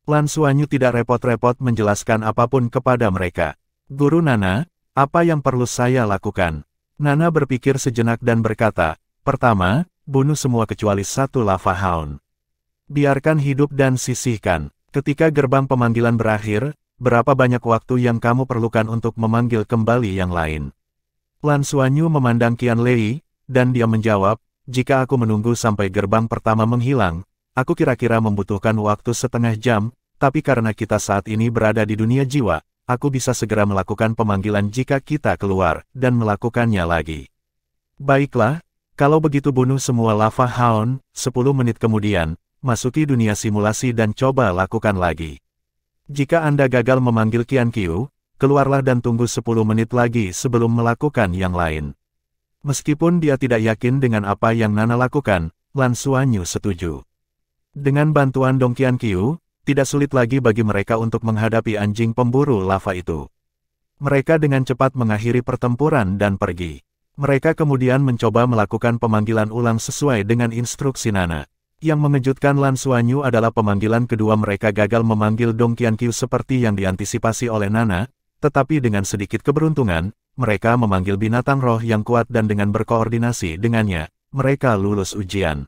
Speaker 1: Lan Suanyu tidak repot-repot menjelaskan apapun kepada mereka. Guru Nana, apa yang perlu saya lakukan? Nana berpikir sejenak dan berkata, pertama, bunuh semua kecuali satu lava hound. Biarkan hidup dan sisihkan. Ketika gerbang pemanggilan berakhir, berapa banyak waktu yang kamu perlukan untuk memanggil kembali yang lain? Lan Suanyu memandang Qian Lei, dan dia menjawab, jika aku menunggu sampai gerbang pertama menghilang, aku kira-kira membutuhkan waktu setengah jam, tapi karena kita saat ini berada di dunia jiwa, aku bisa segera melakukan pemanggilan jika kita keluar, dan melakukannya lagi. Baiklah, kalau begitu bunuh semua lava hound, 10 menit kemudian, masuki dunia simulasi dan coba lakukan lagi. Jika Anda gagal memanggil Qian Qiu, keluarlah dan tunggu 10 menit lagi sebelum melakukan yang lain. Meskipun dia tidak yakin dengan apa yang Nana lakukan, Lan Suanyu setuju. Dengan bantuan Dong Qian Qiu, tidak sulit lagi bagi mereka untuk menghadapi anjing pemburu lava itu. Mereka dengan cepat mengakhiri pertempuran dan pergi. Mereka kemudian mencoba melakukan pemanggilan ulang sesuai dengan instruksi Nana. Yang mengejutkan Lan Suanyu adalah pemanggilan kedua mereka gagal memanggil Dong Qian Qiu seperti yang diantisipasi oleh Nana, tetapi dengan sedikit keberuntungan, mereka memanggil binatang roh yang kuat dan dengan berkoordinasi dengannya, mereka lulus ujian.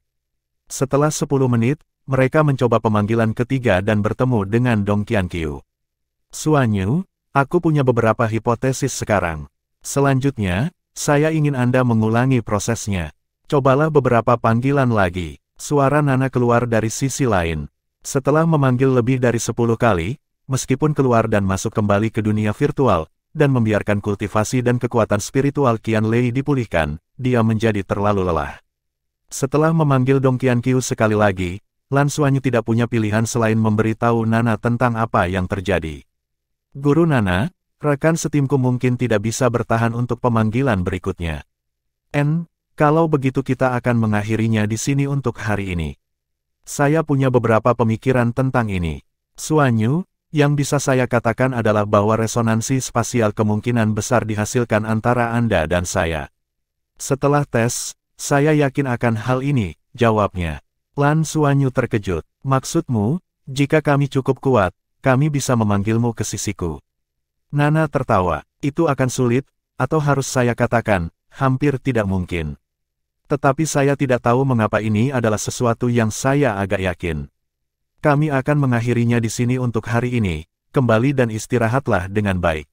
Speaker 1: Setelah 10 menit, mereka mencoba pemanggilan ketiga dan bertemu dengan Dong Qian Qiu. Suanyu, aku punya beberapa hipotesis sekarang. Selanjutnya, saya ingin Anda mengulangi prosesnya. Cobalah beberapa panggilan lagi. Suara Nana keluar dari sisi lain. Setelah memanggil lebih dari 10 kali, meskipun keluar dan masuk kembali ke dunia virtual, dan membiarkan kultivasi dan kekuatan spiritual Qian Lei dipulihkan, dia menjadi terlalu lelah. Setelah memanggil Dong Qian Qiu sekali lagi, Lan Suanyu tidak punya pilihan selain memberitahu Nana tentang apa yang terjadi. Guru Nana, rekan setimku mungkin tidak bisa bertahan untuk pemanggilan berikutnya. Kalau begitu kita akan mengakhirinya di sini untuk hari ini. Saya punya beberapa pemikiran tentang ini. Suanyu, yang bisa saya katakan adalah bahwa resonansi spasial kemungkinan besar dihasilkan antara Anda dan saya. Setelah tes, saya yakin akan hal ini, jawabnya. Lan Suanyu terkejut. Maksudmu, jika kami cukup kuat, kami bisa memanggilmu ke sisiku. Nana tertawa. Itu akan sulit, atau harus saya katakan, hampir tidak mungkin. Tetapi saya tidak tahu mengapa ini adalah sesuatu yang saya agak yakin. Kami akan mengakhirinya di sini untuk hari ini, kembali dan istirahatlah dengan baik.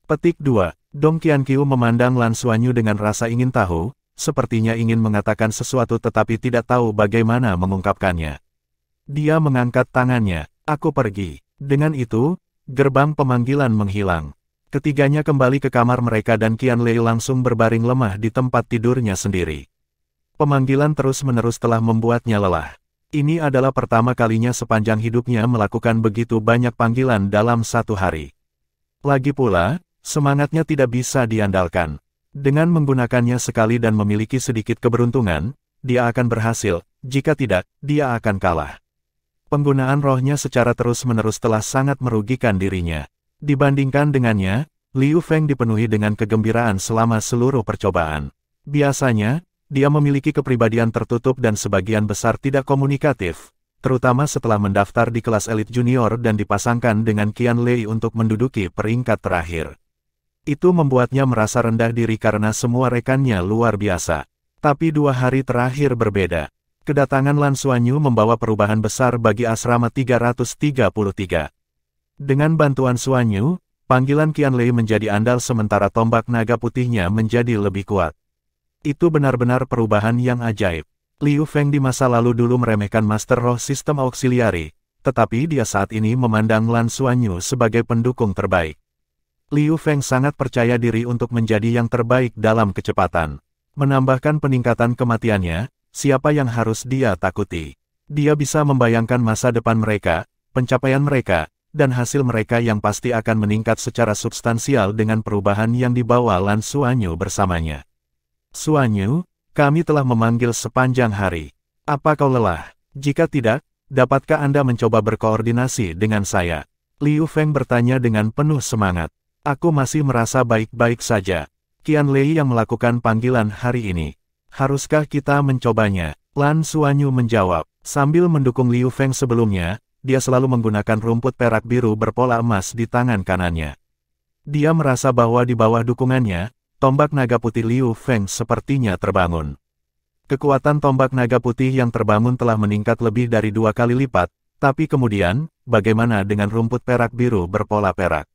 Speaker 1: Petik 2. Dong Qian Qiu memandang Lan Suanyu dengan rasa ingin tahu, sepertinya ingin mengatakan sesuatu tetapi tidak tahu bagaimana mengungkapkannya. Dia mengangkat tangannya, aku pergi. Dengan itu, gerbang pemanggilan menghilang. Ketiganya kembali ke kamar mereka dan Qian Lei langsung berbaring lemah di tempat tidurnya sendiri. Pemanggilan terus-menerus telah membuatnya lelah. Ini adalah pertama kalinya sepanjang hidupnya melakukan begitu banyak panggilan dalam satu hari. Lagi pula, semangatnya tidak bisa diandalkan. Dengan menggunakannya sekali dan memiliki sedikit keberuntungan, dia akan berhasil, jika tidak, dia akan kalah. Penggunaan rohnya secara terus-menerus telah sangat merugikan dirinya. Dibandingkan dengannya, Liu Feng dipenuhi dengan kegembiraan selama seluruh percobaan. Biasanya, dia memiliki kepribadian tertutup dan sebagian besar tidak komunikatif, terutama setelah mendaftar di kelas elit junior dan dipasangkan dengan Qian Lei untuk menduduki peringkat terakhir. Itu membuatnya merasa rendah diri karena semua rekannya luar biasa. Tapi 2 hari terakhir berbeda. Kedatangan Lan Suanyu membawa perubahan besar bagi asrama 333. Dengan bantuan Suanyu, panggilan Qian Lei menjadi andal sementara tombak naga putihnya menjadi lebih kuat. Itu benar-benar perubahan yang ajaib. Liu Feng di masa lalu dulu meremehkan Master Roh Sistem Auxiliary, tetapi dia saat ini memandang Lan Xuanyu sebagai pendukung terbaik. Liu Feng sangat percaya diri untuk menjadi yang terbaik dalam kecepatan. Menambahkan peningkatan kematiannya, siapa yang harus dia takuti? Dia bisa membayangkan masa depan mereka, pencapaian mereka, dan hasil mereka yang pasti akan meningkat secara substansial dengan perubahan yang dibawa Lan Xuanyu bersamanya. Xuanyu, kami telah memanggil sepanjang hari. Apa kau lelah? Jika tidak, dapatkah Anda mencoba berkoordinasi dengan saya? Liu Feng bertanya dengan penuh semangat. Aku masih merasa baik-baik saja. Qianlei yang melakukan panggilan hari ini. Haruskah kita mencobanya? Lan Xuanyu menjawab. Sambil mendukung Liu Feng sebelumnya, dia selalu menggunakan rumput perak biru berpola emas di tangan kanannya. Dia merasa bahwa di bawah dukungannya, tombak naga putih Liu Feng sepertinya terbangun. Kekuatan tombak naga putih yang terbangun telah meningkat lebih dari 2 kali lipat, tapi kemudian, bagaimana dengan rumput perak biru berpola perak?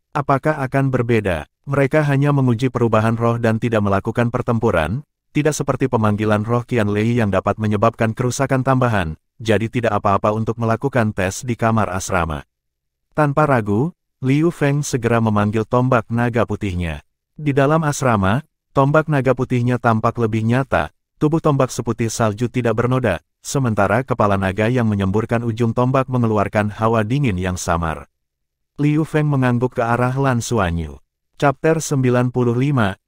Speaker 1: Apakah akan berbeda? Mereka hanya menguji perubahan roh dan tidak melakukan pertempuran, tidak seperti pemanggilan roh Qianlei yang dapat menyebabkan kerusakan tambahan, jadi tidak apa-apa untuk melakukan tes di kamar asrama. Tanpa ragu, Liu Feng segera memanggil tombak naga putihnya. Di dalam asrama, tombak naga putihnya tampak lebih nyata, tubuh tombak seputih salju tidak bernoda, sementara kepala naga yang menyemburkan ujung tombak mengeluarkan hawa dingin yang samar. Liu Feng mengangguk ke arah Lan Xuanyu. Chapter 95,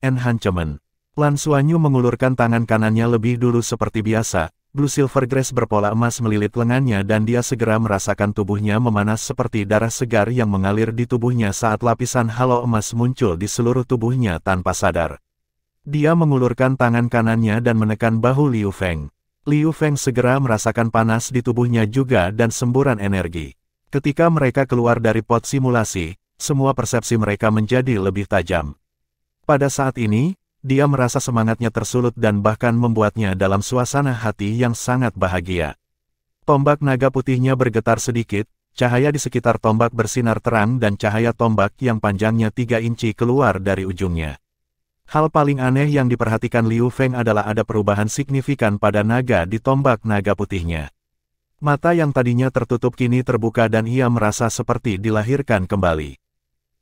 Speaker 1: Enhancement. Lan Xuanyu mengulurkan tangan kanannya lebih dulu seperti biasa, Blue Silver Grace berpola emas melilit lengannya dan dia segera merasakan tubuhnya memanas seperti darah segar yang mengalir di tubuhnya saat lapisan halo emas muncul di seluruh tubuhnya tanpa sadar. Dia mengulurkan tangan kanannya dan menekan bahu Liu Feng. Liu Feng segera merasakan panas di tubuhnya juga dan semburan energi. Ketika mereka keluar dari pot simulasi, semua persepsi mereka menjadi lebih tajam. Pada saat ini, dia merasa semangatnya tersulut dan bahkan membuatnya dalam suasana hati yang sangat bahagia. Tombak naga putihnya bergetar sedikit, cahaya di sekitar tombak bersinar terang dan cahaya tombak yang panjangnya 3 inci keluar dari ujungnya. Hal paling aneh yang diperhatikan Liu Feng adalah ada perubahan signifikan pada naga di tombak naga putihnya. Mata yang tadinya tertutup kini terbuka dan ia merasa seperti dilahirkan kembali.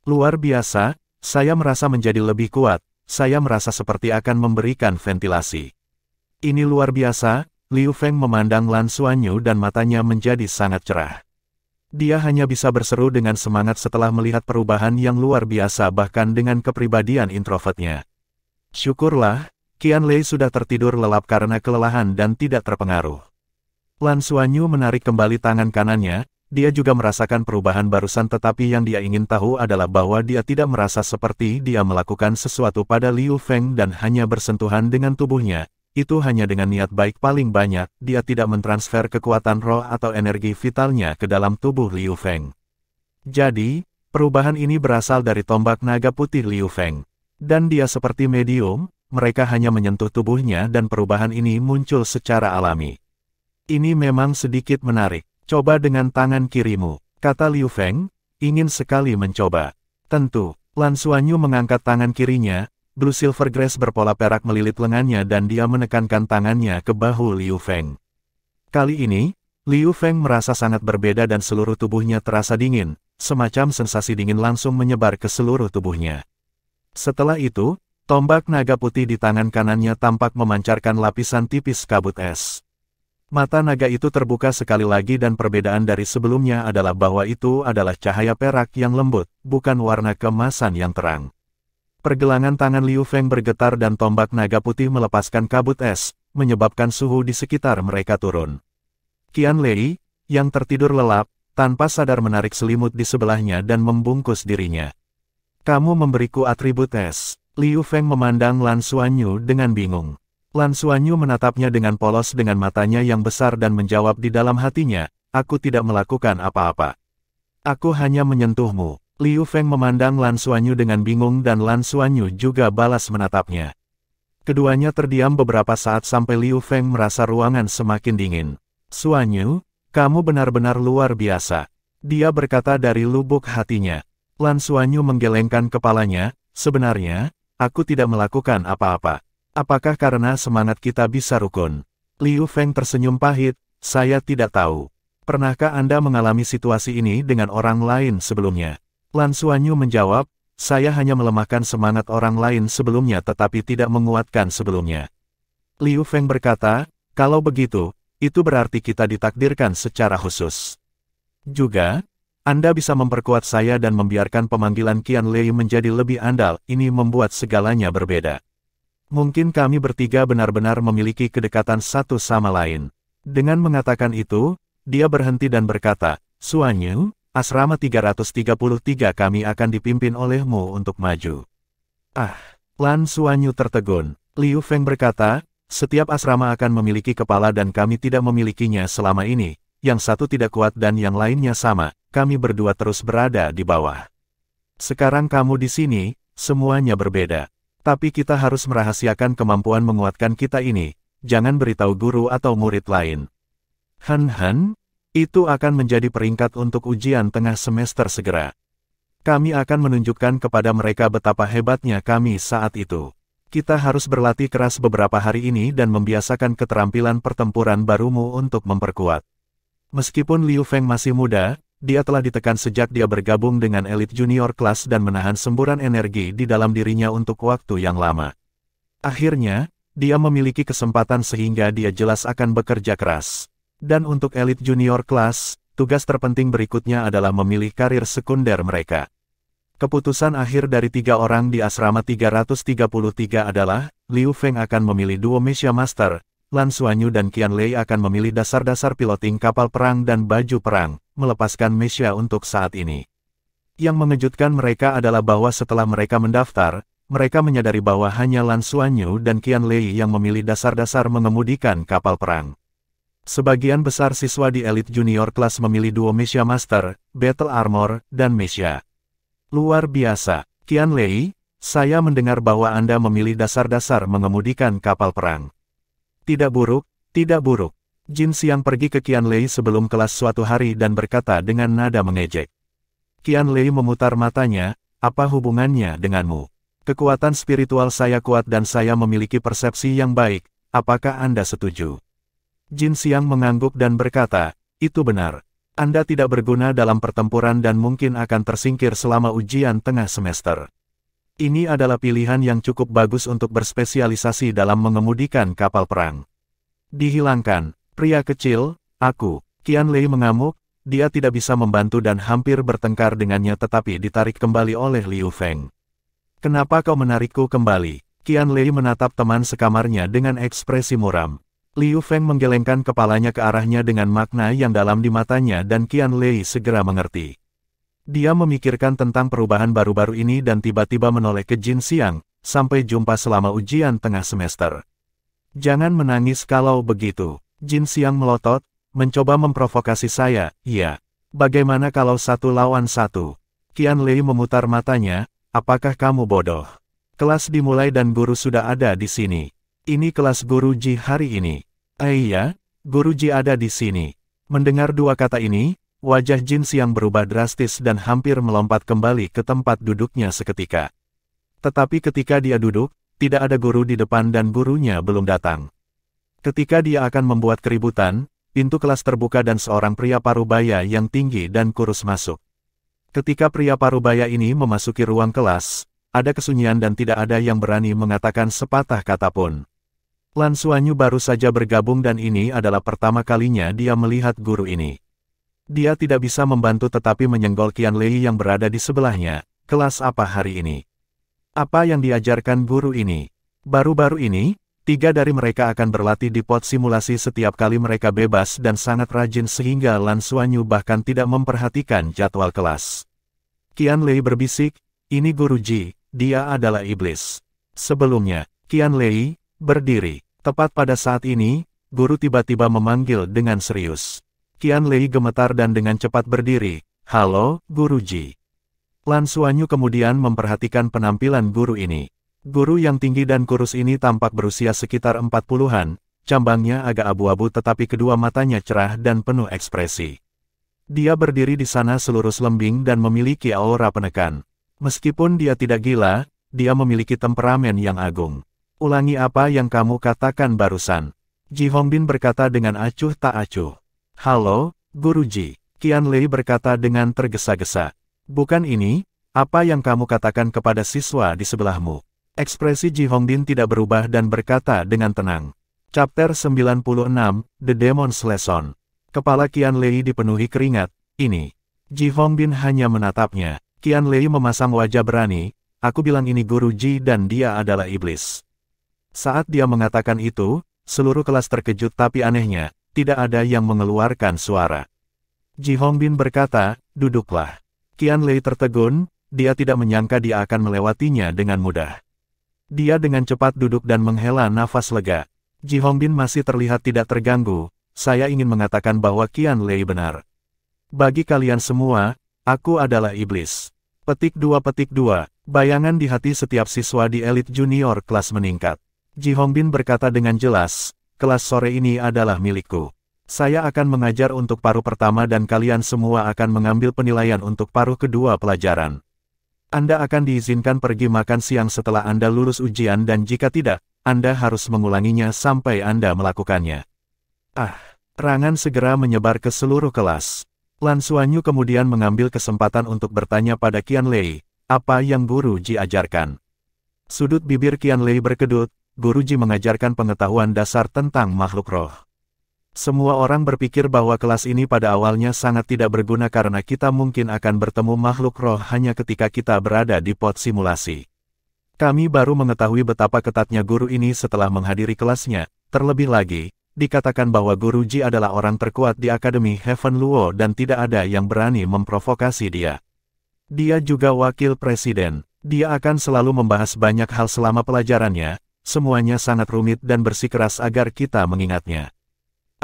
Speaker 1: Luar biasa, saya merasa menjadi lebih kuat. Saya merasa seperti akan memberikan ventilasi. Ini luar biasa, Liu Feng memandang Lan Xuanyu dan matanya menjadi sangat cerah. Dia hanya bisa berseru dengan semangat setelah melihat perubahan yang luar biasa bahkan dengan kepribadian introvertnya. Syukurlah, Qianlei sudah tertidur lelap karena kelelahan dan tidak terpengaruh. Lan Xuanyu menarik kembali tangan kanannya. Dia juga merasakan perubahan barusan tetapi yang dia ingin tahu adalah bahwa dia tidak merasa seperti dia melakukan sesuatu pada Liu Feng dan hanya bersentuhan dengan tubuhnya. Itu hanya dengan niat baik paling banyak, dia tidak mentransfer kekuatan roh atau energi vitalnya ke dalam tubuh Liu Feng. Jadi, perubahan ini berasal dari tombak naga putih Liu Feng. Dan dia seperti medium, mereka hanya menyentuh tubuhnya dan perubahan ini muncul secara alami. Ini memang sedikit menarik. Coba dengan tangan kirimu, kata Liu Feng, ingin sekali mencoba. Tentu, Lan Xuanyu mengangkat tangan kirinya, Blue Silver Grace berpola perak melilit lengannya dan dia menekankan tangannya ke bahu Liu Feng. Kali ini, Liu Feng merasa sangat berbeda dan seluruh tubuhnya terasa dingin, semacam sensasi dingin langsung menyebar ke seluruh tubuhnya. Setelah itu, tombak naga putih di tangan kanannya tampak memancarkan lapisan tipis kabut es. Mata naga itu terbuka sekali lagi dan perbedaan dari sebelumnya adalah bahwa itu adalah cahaya perak yang lembut, bukan warna keemasan yang terang. Pergelangan tangan Liu Feng bergetar dan tombak naga putih melepaskan kabut es, menyebabkan suhu di sekitar mereka turun. Qianlei, yang tertidur lelap, tanpa sadar menarik selimut di sebelahnya dan membungkus dirinya. Kamu memberiku atribut es. Liu Feng memandang Lan Xuanyu dengan bingung. Lan Xuanyu menatapnya dengan polos dengan matanya yang besar dan menjawab di dalam hatinya, aku tidak melakukan apa-apa. Aku hanya menyentuhmu. Liu Feng memandang Lan Xuanyu dengan bingung dan Lan Xuanyu juga balas menatapnya. Keduanya terdiam beberapa saat sampai Liu Feng merasa ruangan semakin dingin. Xuanyu, kamu benar-benar luar biasa. Dia berkata dari lubuk hatinya. Lan Xuanyu menggelengkan kepalanya, sebenarnya, aku tidak melakukan apa-apa. Apakah karena semangat kita bisa rukun? Liu Feng tersenyum pahit, saya tidak tahu. Pernahkah Anda mengalami situasi ini dengan orang lain sebelumnya? Lan Xuanyu menjawab, saya hanya melemahkan semangat orang lain sebelumnya tetapi tidak menguatkan sebelumnya. Liu Feng berkata, kalau begitu, itu berarti kita ditakdirkan secara khusus. Juga, Anda bisa memperkuat saya dan membiarkan pemanggilan Qian Lei menjadi lebih andal, ini membuat segalanya berbeda. Mungkin kami bertiga benar-benar memiliki kedekatan satu sama lain. Dengan mengatakan itu, dia berhenti dan berkata, Xuanyu, asrama 333 kami akan dipimpin olehmu untuk maju. Lan Xuanyu tertegun. Liu Feng berkata, setiap asrama akan memiliki kepala dan kami tidak memilikinya selama ini. Yang satu tidak kuat dan yang lainnya sama, kami berdua terus berada di bawah. Sekarang kamu di sini, semuanya berbeda. Tapi kita harus merahasiakan kemampuan menguatkan kita ini, jangan beritahu guru atau murid lain. Itu akan menjadi peringkat untuk ujian tengah semester segera. Kami akan menunjukkan kepada mereka betapa hebatnya kami saat itu. Kita harus berlatih keras beberapa hari ini dan membiasakan keterampilan pertempuran barumu untuk memperkuat. Meskipun Liu Feng masih muda, dia telah ditekan sejak dia bergabung dengan elit junior kelas dan menahan semburan energi di dalam dirinya untuk waktu yang lama. Akhirnya, dia memiliki kesempatan sehingga dia jelas akan bekerja keras. Dan untuk elit junior kelas, tugas terpenting berikutnya adalah memilih karir sekunder mereka. Keputusan akhir dari 3 orang di asrama 333 adalah, Liu Feng akan memilih duo Mesia Master, Lan Xuanyu dan Qian Lei akan memilih dasar-dasar piloting kapal perang dan baju perang, melepaskan Mesia untuk saat ini. Yang mengejutkan mereka adalah bahwa setelah mereka mendaftar, mereka menyadari bahwa hanya Lan Xuanyu dan Qian Lei yang memilih dasar-dasar mengemudikan kapal perang. Sebagian besar siswa di elit junior kelas memilih duo Mesia Master, Battle Armor, dan Mesia. Luar biasa, Qian Lei, saya mendengar bahwa Anda memilih dasar-dasar mengemudikan kapal perang. Tidak buruk, tidak buruk. Jin Xiang pergi ke Qian Lei sebelum kelas suatu hari dan berkata dengan nada mengejek. Qian Lei memutar matanya, apa hubungannya denganmu? Kekuatan spiritual saya kuat dan saya memiliki persepsi yang baik, apakah Anda setuju? Jin Xiang mengangguk dan berkata, itu benar. Anda tidak berguna dalam pertempuran dan mungkin akan tersingkir selama ujian tengah semester. Ini adalah pilihan yang cukup bagus untuk berspesialisasi dalam mengemudikan kapal perang. Dihilangkan, pria kecil, aku. Qian Lei mengamuk, dia tidak bisa membantu dan hampir bertengkar dengannya tetapi ditarik kembali oleh Liu Feng. Kenapa kau menarikku kembali? Qian Lei menatap teman sekamarnya dengan ekspresi muram. Liu Feng menggelengkan kepalanya ke arahnya dengan makna yang dalam di matanya dan Qian Lei segera mengerti. Dia memikirkan tentang perubahan baru-baru ini dan tiba-tiba menoleh ke Jin Xiang, sampai jumpa selama ujian tengah semester. Jangan menangis kalau begitu. Jin Xiang melotot, mencoba memprovokasi saya, iya. Bagaimana kalau 1 lawan 1? Qian Lei memutar matanya, apakah kamu bodoh? Kelas dimulai dan guru sudah ada di sini. Ini kelas Guru Ji hari ini. Iya, Guru Ji ada di sini. Mendengar dua kata ini, wajah Jin Xiang berubah drastis dan hampir melompat kembali ke tempat duduknya seketika. Tetapi ketika dia duduk, tidak ada guru di depan dan gurunya belum datang. Ketika dia akan membuat keributan, pintu kelas terbuka dan seorang pria parubaya yang tinggi dan kurus masuk. Ketika pria parubaya ini memasuki ruang kelas, ada kesunyian dan tidak ada yang berani mengatakan sepatah kata pun. Lan Xuanyu baru saja bergabung dan ini adalah pertama kalinya dia melihat guru ini. Dia tidak bisa membantu tetapi menyenggol Qian Lei yang berada di sebelahnya. Kelas apa hari ini? Apa yang diajarkan guru ini? Baru-baru ini, 3 dari mereka akan berlatih di pot simulasi setiap kali mereka bebas dan sangat rajin sehingga Lan Xuanyu bahkan tidak memperhatikan jadwal kelas. Qian Lei berbisik, ini Guru Ji, dia adalah iblis. Sebelumnya, Qian Lei, berdiri. Tepat pada saat ini, guru tiba-tiba memanggil dengan serius. Qian Lei gemetar dan dengan cepat berdiri, halo, Guru Ji. Lan Xuanyu kemudian memperhatikan penampilan guru ini. Guru yang tinggi dan kurus ini tampak berusia sekitar 40-an, cambangnya agak abu-abu tetapi kedua matanya cerah dan penuh ekspresi. Dia berdiri di sana selurus lembing dan memiliki aura penekan. Meskipun dia tidak gila, dia memiliki temperamen yang agung. Ulangi apa yang kamu katakan barusan. Ji Hongbin berkata dengan acuh tak acuh. Halo, Guruji. Qianlei berkata dengan tergesa-gesa. Bukan ini, apa yang kamu katakan kepada siswa di sebelahmu. Ekspresi Ji Hongbin tidak berubah dan berkata dengan tenang. Chapter 96, The Demon's Lesson. Kepala Qianlei dipenuhi keringat. Ini. Ji Hongbin hanya menatapnya. Qianlei memasang wajah berani. Aku bilang ini Guruji dan dia adalah iblis. Saat dia mengatakan itu, seluruh kelas terkejut tapi anehnya, tidak ada yang mengeluarkan suara. Ji Hongbin berkata, duduklah. Qianlei tertegun, dia tidak menyangka dia akan melewatinya dengan mudah. Dia dengan cepat duduk dan menghela nafas lega. Ji Hongbin masih terlihat tidak terganggu. Saya ingin mengatakan bahwa Qianlei benar. Bagi kalian semua, aku adalah iblis. Petik 2. Bayangan di hati setiap siswa di elit junior kelas meningkat. Ji Hongbin berkata dengan jelas, kelas sore ini adalah milikku. Saya akan mengajar untuk paruh pertama dan kalian semua akan mengambil penilaian untuk paruh kedua pelajaran. Anda akan diizinkan pergi makan siang setelah Anda lulus ujian dan jika tidak, Anda harus mengulanginya sampai Anda melakukannya. Rangan segera menyebar ke seluruh kelas. Lan Xuanyu kemudian mengambil kesempatan untuk bertanya pada Qianlei, apa yang Guruji ajarkan? Sudut bibir Qianlei berkedut, Guruji mengajarkan pengetahuan dasar tentang makhluk roh. Semua orang berpikir bahwa kelas ini pada awalnya sangat tidak berguna karena kita mungkin akan bertemu makhluk roh hanya ketika kita berada di pot simulasi. Kami baru mengetahui betapa ketatnya guru ini setelah menghadiri kelasnya. Terlebih lagi, dikatakan bahwa Guruji adalah orang terkuat di Akademi Heaven Luo dan tidak ada yang berani memprovokasi dia. Dia juga wakil presiden. Dia akan selalu membahas banyak hal selama pelajarannya. Semuanya sangat rumit dan bersikeras agar kita mengingatnya.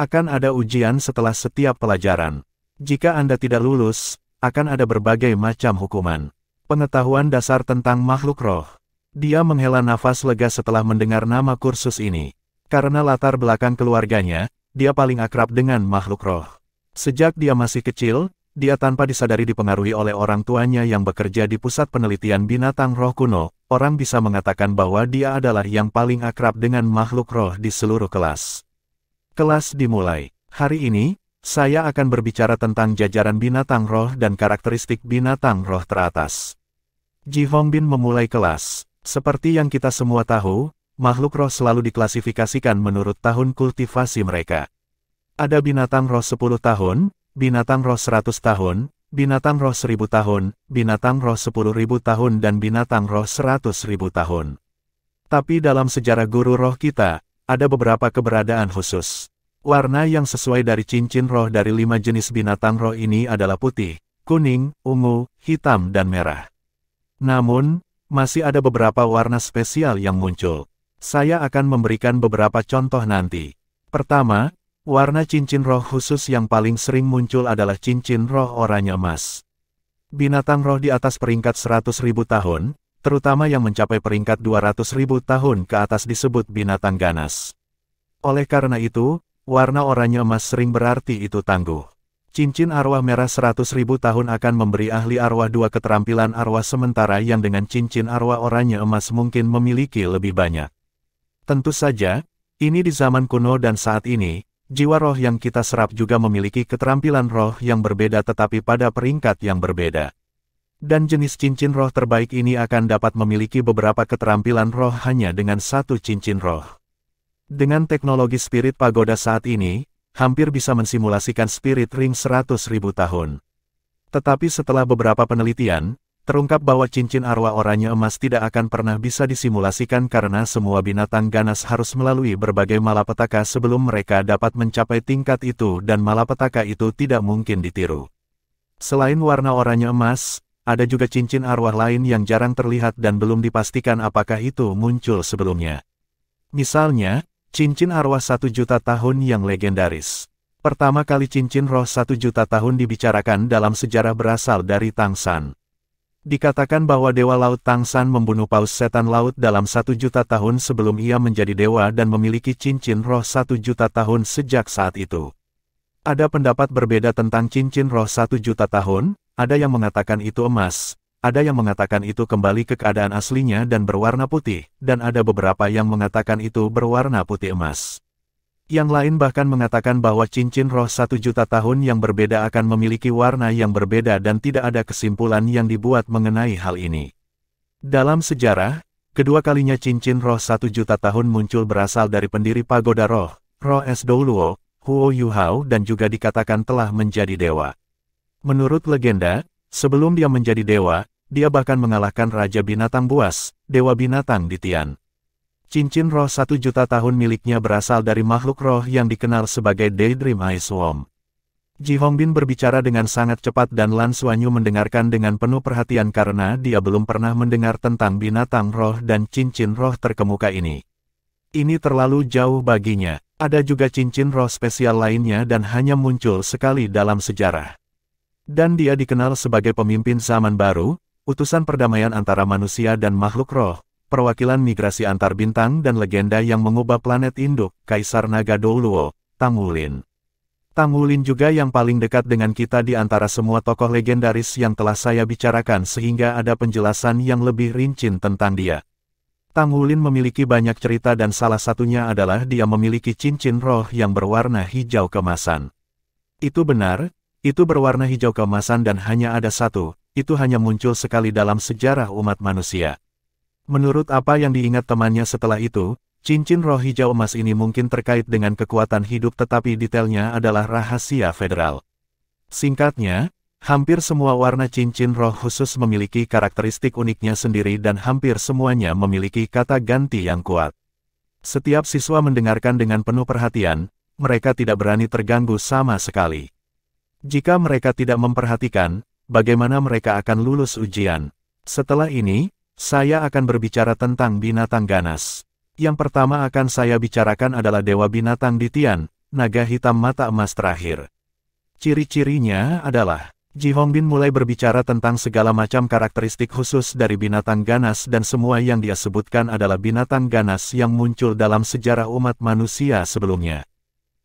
Speaker 1: Akan ada ujian setelah setiap pelajaran. Jika Anda tidak lulus, akan ada berbagai macam hukuman. Pengetahuan dasar tentang makhluk roh. Dia menghela nafas lega setelah mendengar nama kursus ini. Karena latar belakang keluarganya, dia paling akrab dengan makhluk roh. Sejak dia masih kecil, dia tanpa disadari dipengaruhi oleh orang tuanya yang bekerja di pusat penelitian binatang roh kuno. Orang bisa mengatakan bahwa dia adalah yang paling akrab dengan makhluk roh di seluruh kelas. Kelas dimulai. Hari ini, saya akan berbicara tentang jajaran binatang roh dan karakteristik binatang roh teratas. Ji Hongbin memulai kelas. Seperti yang kita semua tahu, makhluk roh selalu diklasifikasikan menurut tahun kultivasi mereka. Ada binatang roh 10 tahun, binatang roh 100 tahun, binatang roh 1000 tahun, binatang roh 10.000 tahun dan binatang roh 100.000 tahun. Tapi dalam sejarah guru roh kita, ada beberapa keberadaan khusus. Warna yang sesuai dari cincin roh dari 5 jenis binatang roh ini adalah putih, kuning, ungu, hitam dan merah. Namun, masih ada beberapa warna spesial yang muncul. Saya akan memberikan beberapa contoh nanti. Pertama, warna cincin roh khusus yang paling sering muncul adalah cincin roh oranye emas. Binatang roh di atas peringkat 100.000 tahun, terutama yang mencapai peringkat 200.000 tahun ke atas disebut binatang ganas. Oleh karena itu, warna oranye emas sering berarti itu tangguh. Cincin arwah merah 100.000 tahun akan memberi ahli arwah 2 keterampilan arwah sementara yang dengan cincin arwah oranye emas mungkin memiliki lebih banyak. Tentu saja, ini di zaman kuno dan saat ini, jiwa roh yang kita serap juga memiliki keterampilan roh yang berbeda tetapi pada peringkat yang berbeda. Dan jenis cincin roh terbaik ini akan dapat memiliki beberapa keterampilan roh hanya dengan satu cincin roh. Dengan teknologi Spirit Pagoda saat ini, hampir bisa mensimulasikan Spirit Ring 100.000 tahun. Tetapi setelah beberapa penelitian, terungkap bahwa cincin arwah oranye emas tidak akan pernah bisa disimulasikan karena semua binatang ganas harus melalui berbagai malapetaka sebelum mereka dapat mencapai tingkat itu dan malapetaka itu tidak mungkin ditiru. Selain warna oranye emas, ada juga cincin arwah lain yang jarang terlihat dan belum dipastikan apakah itu muncul sebelumnya. Misalnya, cincin arwah 1 juta tahun yang legendaris. Pertama kali cincin roh 1 juta tahun dibicarakan dalam sejarah berasal dari Tang San. Dikatakan bahwa Dewa Laut Tang San membunuh paus setan laut dalam 1 juta tahun sebelum ia menjadi dewa dan memiliki cincin roh 1 juta tahun sejak saat itu. Ada pendapat berbeda tentang cincin roh 1 juta tahun, ada yang mengatakan itu emas, ada yang mengatakan itu kembali ke keadaan aslinya dan berwarna putih, dan ada beberapa yang mengatakan itu berwarna putih emas. Yang lain bahkan mengatakan bahwa cincin roh 1 juta tahun yang berbeda akan memiliki warna yang berbeda dan tidak ada kesimpulan yang dibuat mengenai hal ini. Dalam sejarah, kedua kalinya cincin roh 1 juta tahun muncul berasal dari pendiri pagoda roh, Roh Swluo, Huo Yuhao dan juga dikatakan telah menjadi dewa. Menurut legenda, sebelum dia menjadi dewa, dia bahkan mengalahkan Raja Binatang Buas, Dewa Binatang di Tian. Cincin roh 1 juta tahun miliknya berasal dari makhluk roh yang dikenal sebagai Daydream Ice Worm. Ji Hongbin berbicara dengan sangat cepat dan Lan Xuanyu mendengarkan dengan penuh perhatian karena dia belum pernah mendengar tentang binatang roh dan cincin roh terkemuka ini. Ini terlalu jauh baginya. Ada juga cincin roh spesial lainnya dan hanya muncul sekali dalam sejarah. Dan dia dikenal sebagai pemimpin zaman baru, utusan perdamaian antara manusia dan makhluk roh, perwakilan migrasi antar bintang dan legenda yang mengubah planet induk, Kaisar Naga Douluo, Tang Wulin. Tang Wulin juga yang paling dekat dengan kita di antara semua tokoh legendaris yang telah saya bicarakan sehingga ada penjelasan yang lebih rinci tentang dia. Tang Wulin memiliki banyak cerita dan salah satunya adalah dia memiliki cincin roh yang berwarna hijau keemasan. Itu benar, itu berwarna hijau keemasan dan hanya ada satu, itu hanya muncul sekali dalam sejarah umat manusia. Menurut apa yang diingat temannya setelah itu, cincin roh hijau emas ini mungkin terkait dengan kekuatan hidup tetapi detailnya adalah rahasia federal. Singkatnya, hampir semua warna cincin roh khusus memiliki karakteristik uniknya sendiri dan hampir semuanya memiliki kata ganti yang kuat. Setiap siswa mendengarkan dengan penuh perhatian, mereka tidak berani terganggu sama sekali. Jika mereka tidak memperhatikan, bagaimana mereka akan lulus ujian? Setelah ini, saya akan berbicara tentang binatang ganas. Yang pertama akan saya bicarakan adalah Dewa Binatang di Tian, naga hitam mata emas terakhir. Ciri-cirinya adalah, Ji Hongbin mulai berbicara tentang segala macam karakteristik khusus dari binatang ganas dan semua yang dia sebutkan adalah binatang ganas yang muncul dalam sejarah umat manusia sebelumnya.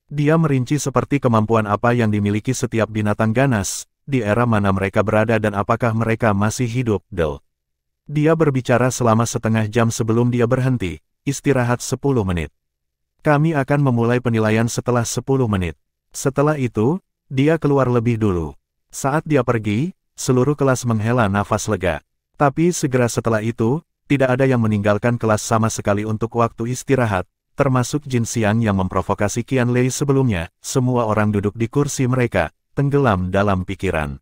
Speaker 1: Dia merinci seperti kemampuan apa yang dimiliki setiap binatang ganas, di era mana mereka berada dan apakah mereka masih hidup, Dia berbicara selama setengah jam sebelum dia berhenti, istirahat 10 menit. Kami akan memulai penilaian setelah 10 menit. Setelah itu, dia keluar lebih dulu. Saat dia pergi, seluruh kelas menghela nafas lega. Tapi segera setelah itu, tidak ada yang meninggalkan kelas sama sekali untuk waktu istirahat, termasuk Jin Xiang yang memprovokasi Qian Lei sebelumnya. Semua orang duduk di kursi mereka, tenggelam dalam pikiran.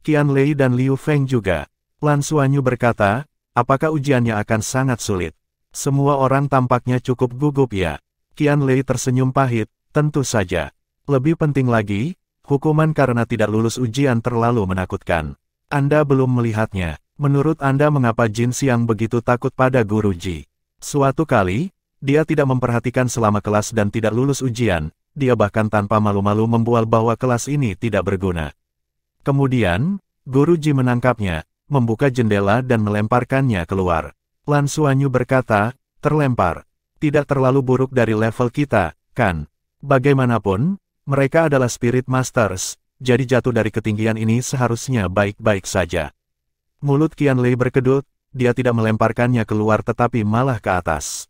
Speaker 1: Qian Lei dan Liu Feng juga. Lan Xuanyu berkata, apakah ujiannya akan sangat sulit? Semua orang tampaknya cukup gugup ya. Qian Lei tersenyum pahit, tentu saja. Lebih penting lagi, hukuman karena tidak lulus ujian terlalu menakutkan. Anda belum melihatnya. Menurut Anda mengapa Jin Xiang begitu takut pada Guru Ji? Suatu kali, dia tidak memperhatikan selama kelas dan tidak lulus ujian, dia bahkan tanpa malu-malu membual bahwa kelas ini tidak berguna. Kemudian, Guru Ji menangkapnya, membuka jendela dan melemparkannya keluar. Lan Xuanyu berkata, terlempar. Tidak terlalu buruk dari level kita, kan? Bagaimanapun, mereka adalah Spirit Masters, jadi jatuh dari ketinggian ini seharusnya baik-baik saja. Mulut Qian Lei berkedut, dia tidak melemparkannya keluar tetapi malah ke atas.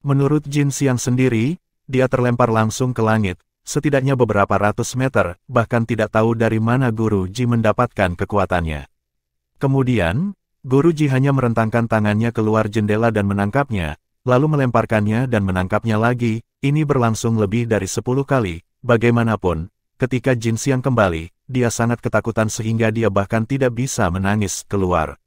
Speaker 1: Menurut Jin Xiang sendiri, dia terlempar langsung ke langit, setidaknya beberapa ratus meter, bahkan tidak tahu dari mana Guru Ji mendapatkan kekuatannya. Kemudian, Guru Ji hanya merentangkan tangannya keluar jendela dan menangkapnya, lalu melemparkannya dan menangkapnya lagi. Ini berlangsung lebih dari 10 kali. Bagaimanapun, ketika Jin Xiang kembali, dia sangat ketakutan sehingga dia bahkan tidak bisa menangis keluar.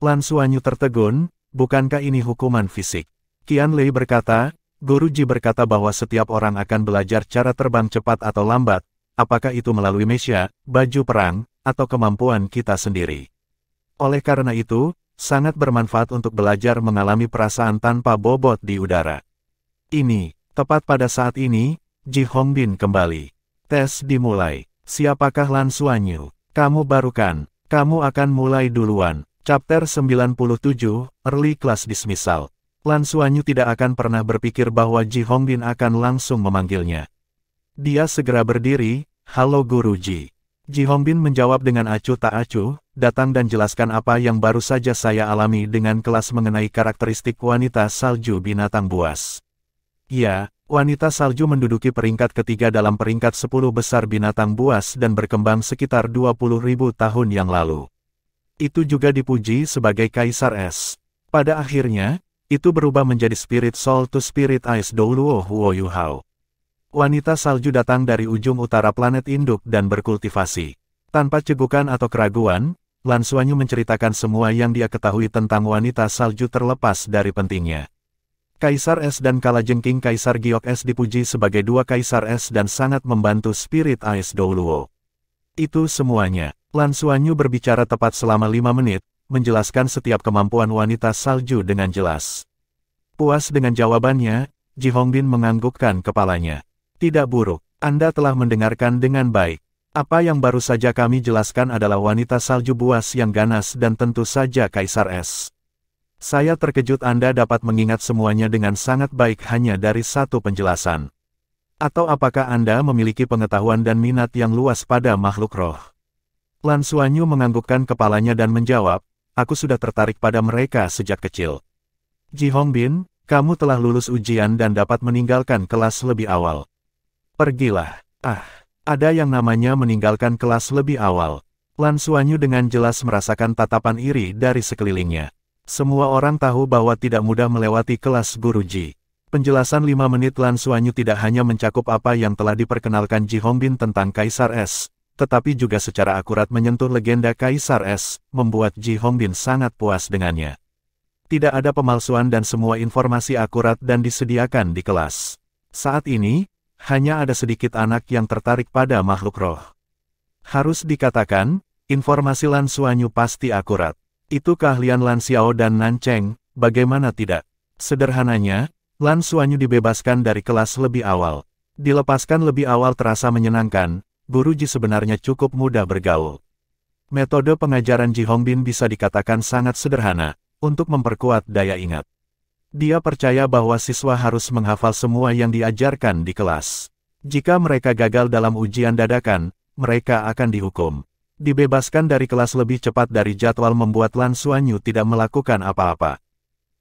Speaker 1: Lan Xuanyu tertegun, bukankah ini hukuman fisik? Qian Lei berkata, Guru Ji berkata bahwa setiap orang akan belajar cara terbang cepat atau lambat, apakah itu melalui mesya, baju perang, atau kemampuan kita sendiri. Oleh karena itu, sangat bermanfaat untuk belajar mengalami perasaan tanpa bobot di udara. Ini, tepat pada saat ini, Ji Hongbin kembali. Tes dimulai. Siapakah Lan Xuanyu? Kamu baru kan? Kamu akan mulai duluan. Chapter 97, Early Class Dismissal. Lan Xuanyu tidak akan pernah berpikir bahwa Ji Hongbin akan langsung memanggilnya. Dia segera berdiri, halo Guru Ji. Ji Hongbin menjawab dengan acuh tak acuh, datang dan jelaskan apa yang baru saja saya alami dengan kelas mengenai karakteristik wanita salju binatang buas. Ya, Wanita salju menduduki peringkat ketiga dalam peringkat 10 besar binatang buas dan berkembang sekitar 20.000 tahun yang lalu. Itu juga dipuji sebagai Kaisar Es. Pada akhirnya, itu berubah menjadi Spirit Soul to Spirit Ice Douluo Huo Yuhao. Wanita salju datang dari ujung utara planet induk dan berkultivasi. Tanpa cegukan atau keraguan, Lan Xuanyu menceritakan semua yang dia ketahui tentang wanita salju terlepas dari pentingnya. Kaisar Es dan kalajengking Kaisar Giok Es dipuji sebagai dua Kaisar Es dan sangat membantu Spirit Ice Douluo. Itu semuanya. Lan Xuanyu berbicara tepat selama 5 menit, menjelaskan setiap kemampuan wanita salju dengan jelas. Puas dengan jawabannya, Ji Hongbin menganggukkan kepalanya. Tidak buruk, Anda telah mendengarkan dengan baik. Apa yang baru saja kami jelaskan adalah wanita salju buas yang ganas dan tentu saja Kaisar Es. Saya terkejut Anda dapat mengingat semuanya dengan sangat baik hanya dari satu penjelasan. Atau apakah Anda memiliki pengetahuan dan minat yang luas pada makhluk roh? Lan Xuanyu menganggukkan kepalanya dan menjawab, aku sudah tertarik pada mereka sejak kecil. Ji Hongbin, kamu telah lulus ujian dan dapat meninggalkan kelas lebih awal. Pergilah. Ada yang namanya meninggalkan kelas lebih awal. Lan Xuanyu dengan jelas merasakan tatapan iri dari sekelilingnya. Semua orang tahu bahwa tidak mudah melewati kelas Guruji. Penjelasan 5 menit Lan Xuanyu tidak hanya mencakup apa yang telah diperkenalkan Ji Hongbin tentang Kaisar Es, tetapi juga secara akurat menyentuh legenda Kaisar Es, membuat Ji Hongbin sangat puas dengannya. Tidak ada pemalsuan dan semua informasi akurat dan disediakan di kelas. Saat ini, hanya ada sedikit anak yang tertarik pada makhluk roh. Harus dikatakan, informasi Lan Xuanyu pasti akurat. Itu keahlian Lan Xiao dan Nan Cheng, bagaimana tidak? Sederhananya, Lan Xuanyu dibebaskan dari kelas lebih awal. Dilepaskan lebih awal terasa menyenangkan, Guruji sebenarnya cukup mudah bergaul. Metode pengajaran Ji Hongbin bisa dikatakan sangat sederhana, untuk memperkuat daya ingat. Dia percaya bahwa siswa harus menghafal semua yang diajarkan di kelas. Jika mereka gagal dalam ujian dadakan, mereka akan dihukum. Dibebaskan dari kelas lebih cepat dari jadwal membuat Lan Xuanyu tidak melakukan apa-apa.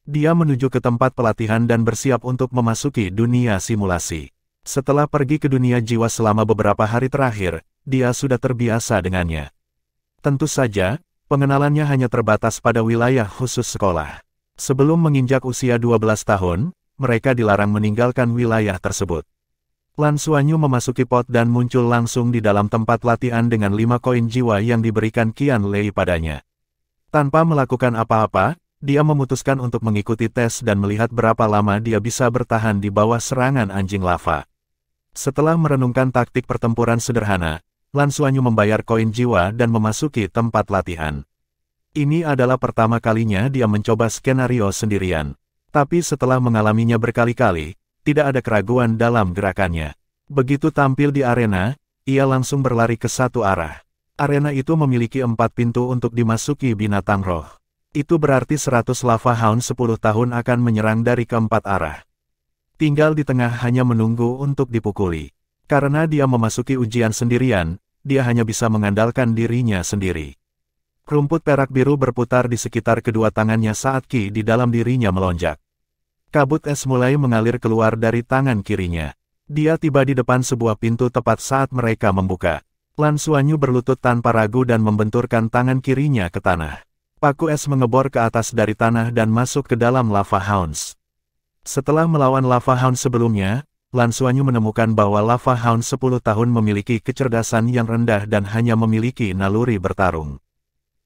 Speaker 1: Dia menuju ke tempat pelatihan dan bersiap untuk memasuki dunia simulasi. Setelah pergi ke dunia jiwa selama beberapa hari terakhir, dia sudah terbiasa dengannya. Tentu saja, pengenalannya hanya terbatas pada wilayah khusus sekolah. Sebelum menginjak usia 12 tahun, mereka dilarang meninggalkan wilayah tersebut. Lan Xuanyu memasuki pot dan muncul langsung di dalam tempat latihan dengan 5 koin jiwa yang diberikan Qian Lei padanya. Tanpa melakukan apa-apa, dia memutuskan untuk mengikuti tes dan melihat berapa lama dia bisa bertahan di bawah serangan anjing lava. Setelah merenungkan taktik pertempuran sederhana, Lan Xuanyu membayar koin jiwa dan memasuki tempat latihan. Ini adalah pertama kalinya dia mencoba skenario sendirian. Tapi setelah mengalaminya berkali-kali, tidak ada keraguan dalam gerakannya. Begitu tampil di arena, ia langsung berlari ke satu arah. Arena itu memiliki 4 pintu untuk dimasuki binatang roh. Itu berarti 100 lava hound 10 tahun akan menyerang dari keempat arah. Tinggal di tengah hanya menunggu untuk dipukuli. Karena dia memasuki ujian sendirian, dia hanya bisa mengandalkan dirinya sendiri. Rumput perak biru berputar di sekitar kedua tangannya saat ki di dalam dirinya melonjak. Kabut es mulai mengalir keluar dari tangan kirinya. Dia tiba di depan sebuah pintu tepat saat mereka membuka. Lan Xuanyu berlutut tanpa ragu dan membenturkan tangan kirinya ke tanah. Paku es mengebor ke atas dari tanah dan masuk ke dalam lava hounds. Setelah melawan lava hound sebelumnya, Lan Xuanyu menemukan bahwa lava hound 10 tahun memiliki kecerdasan yang rendah dan hanya memiliki naluri bertarung.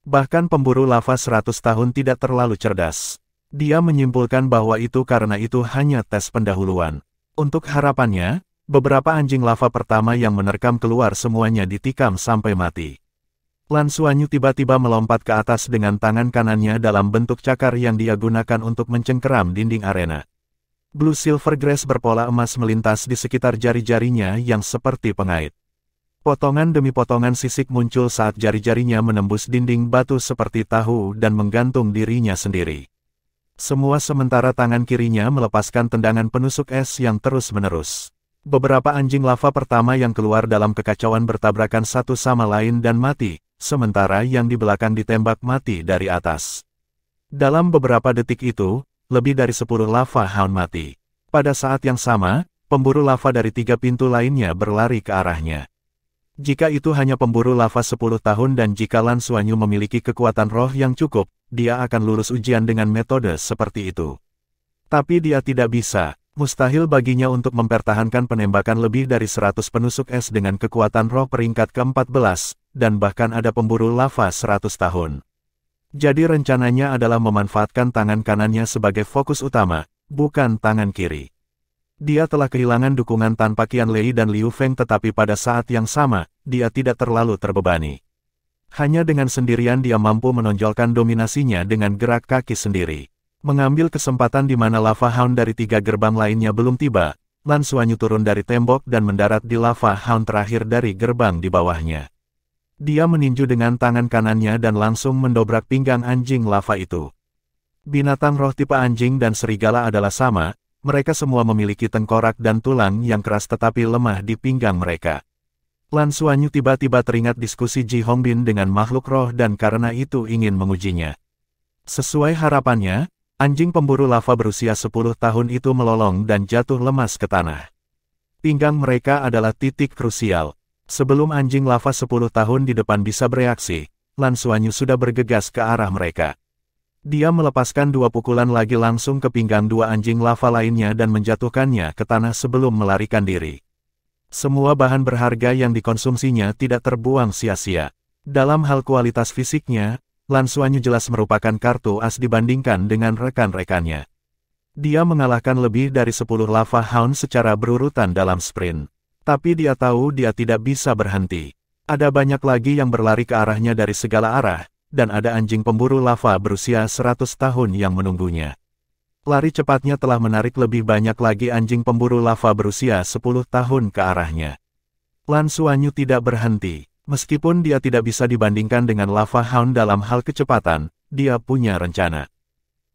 Speaker 1: Bahkan pemburu lava 100 tahun tidak terlalu cerdas. Dia menyimpulkan bahwa itu karena itu hanya tes pendahuluan. Untuk harapannya, beberapa anjing lava pertama yang menerkam keluar semuanya ditikam sampai mati. Lan Xuanyu tiba-tiba melompat ke atas dengan tangan kanannya dalam bentuk cakar yang dia gunakan untuk mencengkeram dinding arena. Blue silver grass berpola emas melintas di sekitar jari-jarinya yang seperti pengait. Potongan demi potongan sisik muncul saat jari-jarinya menembus dinding batu seperti tahu dan menggantung dirinya sendiri. Semua sementara tangan kirinya melepaskan tendangan penusuk es yang terus-menerus. Beberapa anjing lava pertama yang keluar dalam kekacauan bertabrakan satu sama lain dan mati, sementara yang di belakang ditembak mati dari atas. Dalam beberapa detik itu, lebih dari 10 lava hound mati. Pada saat yang sama, pemburu lava dari 3 pintu lainnya berlari ke arahnya. Jika itu hanya pemburu lava 10 tahun dan jika Lan Xuanyu memiliki kekuatan roh yang cukup, dia akan lulus ujian dengan metode seperti itu. Tapi dia tidak bisa, mustahil baginya untuk mempertahankan penembakan lebih dari 100 penusuk es dengan kekuatan roh peringkat ke-14, dan bahkan ada pemburu lava 100 tahun. Jadi rencananya adalah memanfaatkan tangan kanannya sebagai fokus utama, bukan tangan kiri. Dia telah kehilangan dukungan tanpa Qian Lei dan Liu Feng tetapi pada saat yang sama, dia tidak terlalu terbebani. Hanya dengan sendirian dia mampu menonjolkan dominasinya dengan gerak kaki sendiri. Mengambil kesempatan di mana lava hound dari 3 gerbang lainnya belum tiba, Lan Xuanyu turun dari tembok dan mendarat di lava hound terakhir dari gerbang di bawahnya. Dia meninju dengan tangan kanannya dan langsung mendobrak pinggang anjing lava itu. Binatang roh tipe anjing dan serigala adalah sama, mereka semua memiliki tengkorak dan tulang yang keras tetapi lemah di pinggang mereka. Lan Xuanyu tiba-tiba teringat diskusi Ji Hongbin dengan makhluk roh dan karena itu ingin mengujinya. Sesuai harapannya, anjing pemburu lava berusia 10 tahun itu melolong dan jatuh lemas ke tanah. Pinggang mereka adalah titik krusial. Sebelum anjing lava 10 tahun di depan bisa bereaksi, Lan Xuanyu sudah bergegas ke arah mereka. Dia melepaskan 2 pukulan lagi langsung ke pinggang 2 anjing lava lainnya dan menjatuhkannya ke tanah sebelum melarikan diri. Semua bahan berharga yang dikonsumsinya tidak terbuang sia-sia. Dalam hal kualitas fisiknya, Lan Xuanyu jelas merupakan kartu as dibandingkan dengan rekan-rekannya. Dia mengalahkan lebih dari 10 lava hound secara berurutan dalam sprint. Tapi dia tahu dia tidak bisa berhenti. Ada banyak lagi yang berlari ke arahnya dari segala arah, dan ada anjing pemburu lava berusia 100 tahun yang menunggunya. Lari cepatnya telah menarik lebih banyak lagi anjing pemburu lava berusia 10 tahun ke arahnya. Lan Xuanyu tidak berhenti. Meskipun dia tidak bisa dibandingkan dengan lava hound dalam hal kecepatan, dia punya rencana.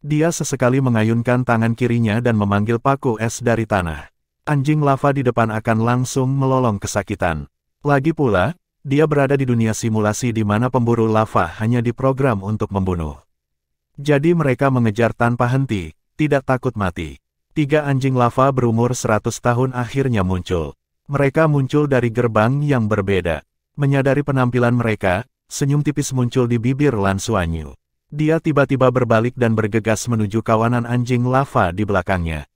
Speaker 1: Dia sesekali mengayunkan tangan kirinya dan memanggil paku es dari tanah. Anjing lava di depan akan langsung melolong kesakitan. Lagi pula, dia berada di dunia simulasi di mana pemburu lava hanya diprogram untuk membunuh. Jadi mereka mengejar tanpa henti, tidak takut mati. 3 anjing lava berumur 100 tahun akhirnya muncul. Mereka muncul dari gerbang yang berbeda. Menyadari penampilan mereka, senyum tipis muncul di bibir Lan Xuanyu. Dia tiba-tiba berbalik dan bergegas menuju kawanan anjing lava di belakangnya.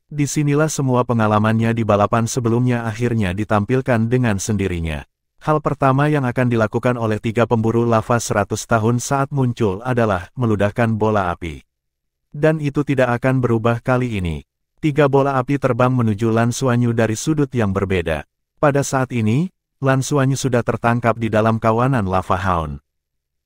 Speaker 1: Disinilah semua pengalamannya di balapan sebelumnya akhirnya ditampilkan dengan sendirinya. Hal pertama yang akan dilakukan oleh 3 pemburu lava 100 tahun saat muncul adalah meludahkan bola api. Dan itu tidak akan berubah kali ini. 3 bola api terbang menuju Lan Xuanyu dari sudut yang berbeda. Pada saat ini, Lan Xuanyu sudah tertangkap di dalam kawanan lava hound.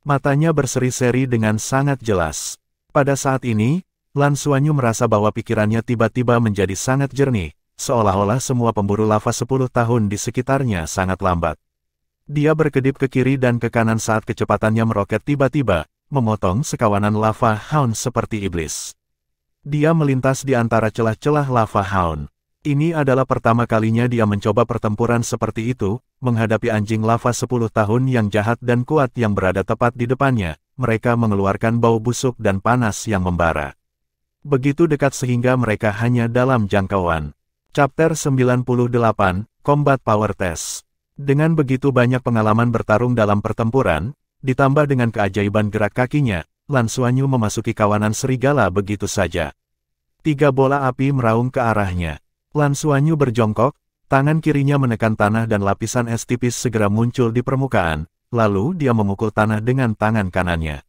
Speaker 1: Matanya berseri-seri dengan sangat jelas. Pada saat ini, Lan Xuanyu merasa bahwa pikirannya tiba-tiba menjadi sangat jernih, seolah-olah semua pemburu lava 10 tahun di sekitarnya sangat lambat. Dia berkedip ke kiri dan ke kanan saat kecepatannya meroket tiba-tiba, memotong sekawanan lava hound seperti iblis. Dia melintas di antara celah-celah lava hound. Ini adalah pertama kalinya dia mencoba pertempuran seperti itu, menghadapi anjing lava 10 tahun yang jahat dan kuat yang berada tepat di depannya. Mereka mengeluarkan bau busuk dan panas yang membara. Begitu dekat sehingga mereka hanya dalam jangkauan. Chapter 98, Combat Power Test. Dengan begitu banyak pengalaman bertarung dalam pertempuran, ditambah dengan keajaiban gerak kakinya, Lan Xuanyu memasuki kawanan serigala begitu saja. 3 bola api meraung ke arahnya. Lan Xuanyu berjongkok, tangan kirinya menekan tanah dan lapisan es tipis segera muncul di permukaan, lalu dia memukul tanah dengan tangan kanannya.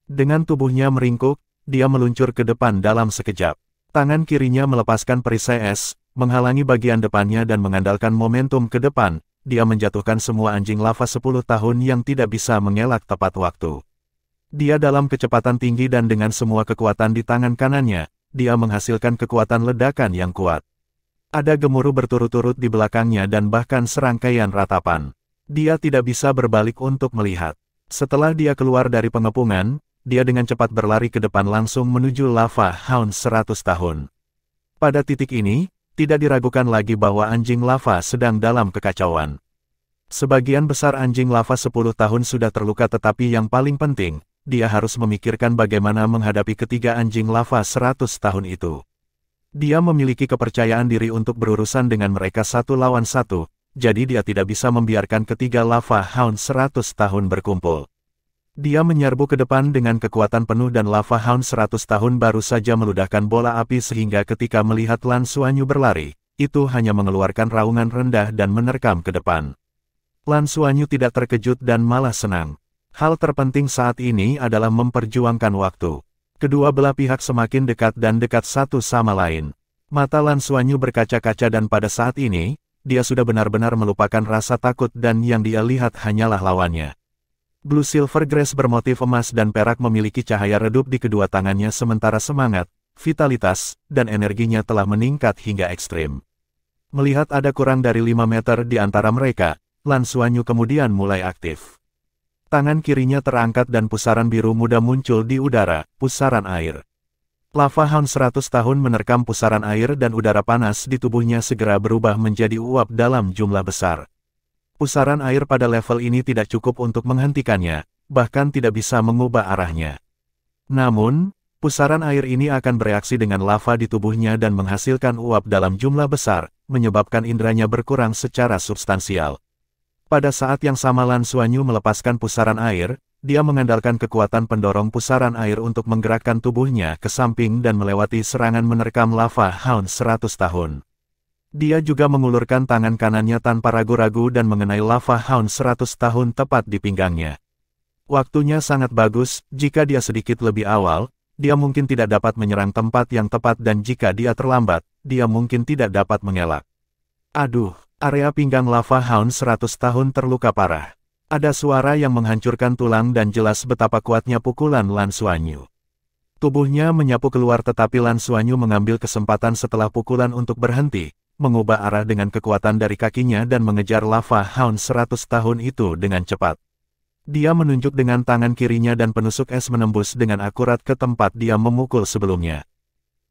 Speaker 1: Dengan tubuhnya meringkuk, dia meluncur ke depan dalam sekejap. Tangan kirinya melepaskan perisai es, menghalangi bagian depannya dan mengandalkan momentum ke depan, dia menjatuhkan semua anjing lava 10 tahun yang tidak bisa mengelak tepat waktu. Dia dalam kecepatan tinggi dan dengan semua kekuatan di tangan kanannya, dia menghasilkan kekuatan ledakan yang kuat. Ada gemuruh berturut-turut di belakangnya dan bahkan serangkaian ratapan. Dia tidak bisa berbalik untuk melihat. Setelah dia keluar dari pengepungan, dia dengan cepat berlari ke depan langsung menuju lava hound 100 tahun. Pada titik ini, tidak diragukan lagi bahwa anjing lava sedang dalam kekacauan. Sebagian besar anjing lava 10 tahun sudah terluka tetapi yang paling penting, dia harus memikirkan bagaimana menghadapi ketiga anjing lava 100 tahun itu. Dia memiliki kepercayaan diri untuk berurusan dengan mereka satu lawan satu, jadi dia tidak bisa membiarkan ketiga Lava Hound 100 tahun berkumpul. Dia menyerbu ke depan dengan kekuatan penuh dan Lava Hound 100 tahun baru saja meludahkan bola api sehingga ketika melihat Lan Xuanyu berlari, itu hanya mengeluarkan raungan rendah dan menerkam ke depan. Lan Xuanyu tidak terkejut dan malah senang. Hal terpenting saat ini adalah memperjuangkan waktu. Kedua belah pihak semakin dekat dan dekat satu sama lain. Mata Lan Xuanyu berkaca-kaca dan pada saat ini, dia sudah benar-benar melupakan rasa takut dan yang dia lihat hanyalah lawannya. Blue Silver Grace bermotif emas dan perak memiliki cahaya redup di kedua tangannya sementara semangat, vitalitas, dan energinya telah meningkat hingga ekstrim. Melihat ada kurang dari 5 meter di antara mereka, Lan Xuanyu kemudian mulai aktif. Tangan kirinya terangkat dan pusaran biru muda muncul di udara, pusaran air. Lava Hound 100 tahun menerkam pusaran air dan udara panas di tubuhnya segera berubah menjadi uap dalam jumlah besar. Pusaran air pada level ini tidak cukup untuk menghentikannya, bahkan tidak bisa mengubah arahnya. Namun, pusaran air ini akan bereaksi dengan lava di tubuhnya dan menghasilkan uap dalam jumlah besar, menyebabkan inderanya berkurang secara substansial. Pada saat yang sama Lan Xuanyu melepaskan pusaran air, dia mengandalkan kekuatan pendorong pusaran air untuk menggerakkan tubuhnya ke samping dan melewati serangan menerkam Lava Hound 100 tahun. Dia juga mengulurkan tangan kanannya tanpa ragu-ragu dan mengenai Lava Hound 100 tahun tepat di pinggangnya. Waktunya sangat bagus, jika dia sedikit lebih awal, dia mungkin tidak dapat menyerang tempat yang tepat dan jika dia terlambat, dia mungkin tidak dapat mengelak. Aduh! Area pinggang Lava Hound 100 tahun terluka parah. Ada suara yang menghancurkan tulang dan jelas betapa kuatnya pukulan Lan Xuanyu. Tubuhnya menyapu keluar tetapi Lan Xuanyu mengambil kesempatan setelah pukulan untuk berhenti, mengubah arah dengan kekuatan dari kakinya dan mengejar Lava Hound 100 tahun itu dengan cepat. Dia menunjuk dengan tangan kirinya dan penusuk es menembus dengan akurat ke tempat dia memukul sebelumnya.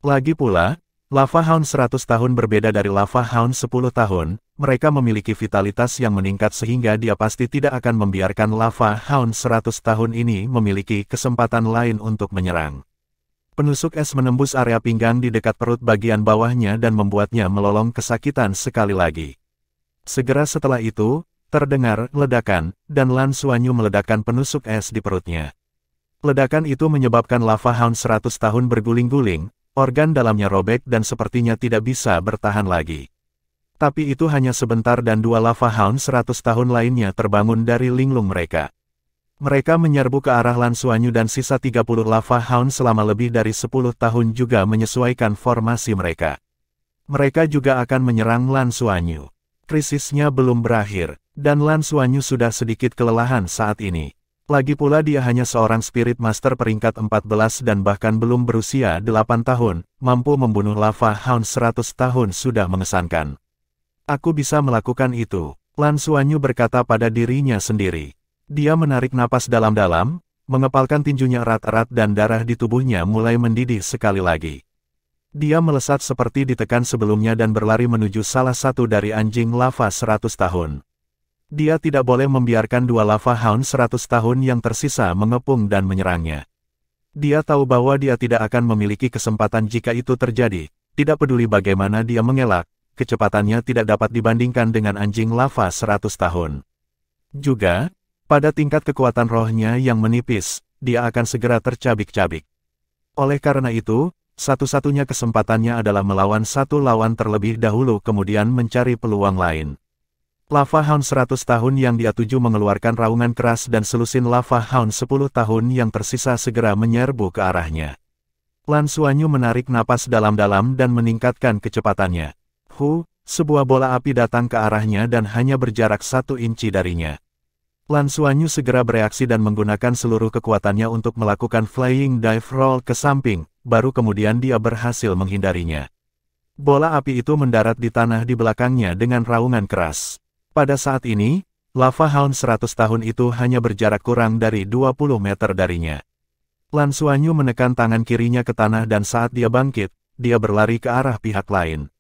Speaker 1: Lagi pula, Lava Hound 100 tahun berbeda dari Lava Hound 10 tahun, mereka memiliki vitalitas yang meningkat sehingga dia pasti tidak akan membiarkan Lava Hound 100 tahun ini memiliki kesempatan lain untuk menyerang. Penusuk es menembus area pinggang di dekat perut bagian bawahnya dan membuatnya melolong kesakitan sekali lagi. Segera setelah itu, terdengar ledakan, dan Lan Xuanyu meledakkan penusuk es di perutnya. Ledakan itu menyebabkan Lava Hound 100 tahun berguling-guling, organ dalamnya robek dan sepertinya tidak bisa bertahan lagi. Tapi itu hanya sebentar dan dua Lava Hound 100 tahun lainnya terbangun dari linglung mereka. Mereka menyerbu ke arah Lan Xuanyu dan sisa 30 Lava Hound selama lebih dari 10 tahun juga menyesuaikan formasi mereka. Mereka juga akan menyerang Lan Xuanyu. Krisisnya belum berakhir, dan Lan Xuanyu sudah sedikit kelelahan saat ini. Lagi pula dia hanya seorang Spirit Master peringkat 14 dan bahkan belum berusia 8 tahun, mampu membunuh Lava Hound 100 tahun sudah mengesankan. Aku bisa melakukan itu, Lan Xuanyu berkata pada dirinya sendiri. Dia menarik napas dalam-dalam, mengepalkan tinjunya erat-erat dan darah di tubuhnya mulai mendidih sekali lagi. Dia melesat seperti ditekan sebelumnya dan berlari menuju salah satu dari anjing lava 100 tahun. Dia tidak boleh membiarkan dua Lava Hound 100 tahun yang tersisa mengepung dan menyerangnya. Dia tahu bahwa dia tidak akan memiliki kesempatan jika itu terjadi, tidak peduli bagaimana dia mengelak, kecepatannya tidak dapat dibandingkan dengan anjing lava 100 tahun. Juga, pada tingkat kekuatan rohnya yang menipis, dia akan segera tercabik-cabik. Oleh karena itu, satu-satunya kesempatannya adalah melawan satu lawan terlebih dahulu kemudian mencari peluang lain. Lava Hound 100 tahun yang dia tuju mengeluarkan raungan keras dan selusin Lava Hound 10 tahun yang tersisa segera menyerbu ke arahnya. Lan Xuanyu menarik napas dalam-dalam dan meningkatkan kecepatannya. Sebuah bola api datang ke arahnya dan hanya berjarak 1 inci darinya. Lan Xuanyu segera bereaksi dan menggunakan seluruh kekuatannya untuk melakukan flying dive roll ke samping, baru kemudian dia berhasil menghindarinya. Bola api itu mendarat di tanah di belakangnya dengan raungan keras. Pada saat ini, Lava Hound 100 tahun itu hanya berjarak kurang dari 20 meter darinya. Lan Xuanyu menekan tangan kirinya ke tanah dan saat dia bangkit, dia berlari ke arah pihak lain.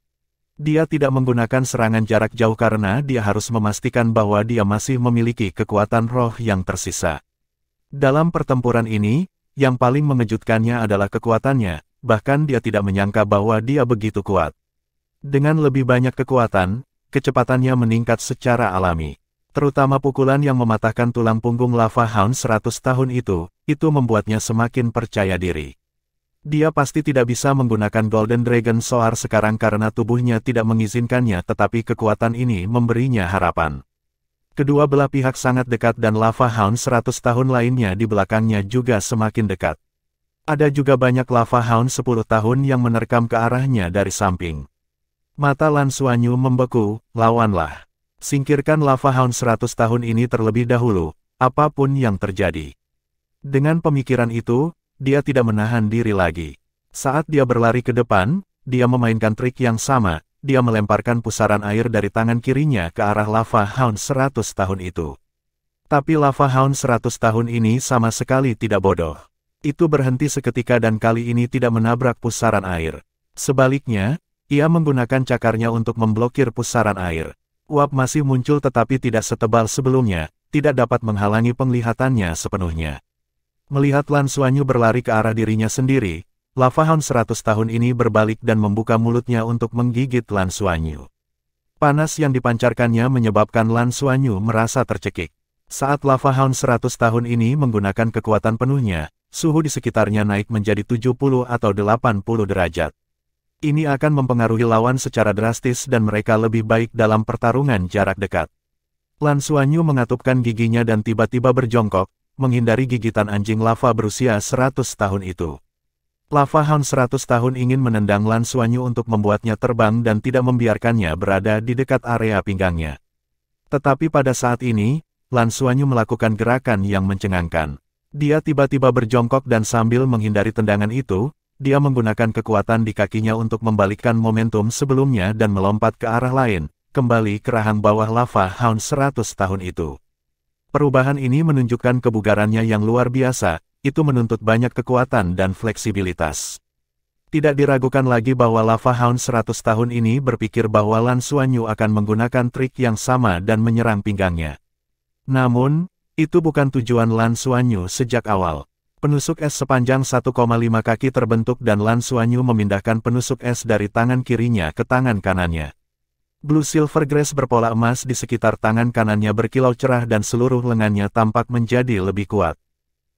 Speaker 1: Dia tidak menggunakan serangan jarak jauh karena dia harus memastikan bahwa dia masih memiliki kekuatan roh yang tersisa. Dalam pertempuran ini, yang paling mengejutkannya adalah kekuatannya, bahkan dia tidak menyangka bahwa dia begitu kuat. Dengan lebih banyak kekuatan, kecepatannya meningkat secara alami. Terutama pukulan yang mematahkan tulang punggung Lava Hound 100 tahun itu membuatnya semakin percaya diri. Dia pasti tidak bisa menggunakan Golden Dragon Soar sekarang karena tubuhnya tidak mengizinkannya, tetapi kekuatan ini memberinya harapan. Kedua belah pihak sangat dekat dan Lava Hound 100 tahun lainnya di belakangnya juga semakin dekat. Ada juga banyak Lava Hound 10 tahun yang menerkam ke arahnya dari samping. Mata Lan Xuanyu membeku, lawanlah. Singkirkan Lava Hound 100 tahun ini terlebih dahulu, apapun yang terjadi. Dengan pemikiran itu, dia tidak menahan diri lagi. Saat dia berlari ke depan, dia memainkan trik yang sama, dia melemparkan pusaran air dari tangan kirinya ke arah Lava Hound 100 tahun itu. Tapi Lava Hound 100 tahun ini sama sekali tidak bodoh. Itu berhenti seketika dan kali ini tidak menabrak pusaran air. Sebaliknya, ia menggunakan cakarnya untuk memblokir pusaran air. Uap masih muncul tetapi tidak setebal sebelumnya, tidak dapat menghalangi penglihatannya sepenuhnya. Melihat Lan Xuanyu berlari ke arah dirinya sendiri, Lava Hound 100 tahun ini berbalik dan membuka mulutnya untuk menggigit Lan Xuanyu. Panas yang dipancarkannya menyebabkan Lan Xuanyu merasa tercekik. Saat Lava Hound 100 tahun ini menggunakan kekuatan penuhnya, suhu di sekitarnya naik menjadi 70 atau 80 derajat. Ini akan mempengaruhi lawan secara drastis dan mereka lebih baik dalam pertarungan jarak dekat. Lan Xuanyu mengatupkan giginya dan tiba-tiba berjongkok, menghindari gigitan anjing lava berusia 100 tahun itu. Lava Hound 100 tahun ingin menendang Lan Xuanyu untuk membuatnya terbang dan tidak membiarkannya berada di dekat area pinggangnya. Tetapi pada saat ini, Lan Xuanyu melakukan gerakan yang mencengangkan. Dia tiba-tiba berjongkok dan sambil menghindari tendangan itu, dia menggunakan kekuatan di kakinya untuk membalikkan momentum sebelumnya dan melompat ke arah lain, kembali ke rahang bawah Lava Hound 100 tahun itu. Perubahan ini menunjukkan kebugarannya yang luar biasa, itu menuntut banyak kekuatan dan fleksibilitas. Tidak diragukan lagi bahwa Lava Hound 100 tahun ini berpikir bahwa Lan Xuanyu akan menggunakan trik yang sama dan menyerang pinggangnya. Namun, itu bukan tujuan Lan Xuanyu sejak awal. Penusuk es sepanjang 1,5 kaki terbentuk dan Lan Xuanyu memindahkan penusuk es dari tangan kirinya ke tangan kanannya. Blue Silver Grace berpola emas di sekitar tangan kanannya berkilau cerah dan seluruh lengannya tampak menjadi lebih kuat.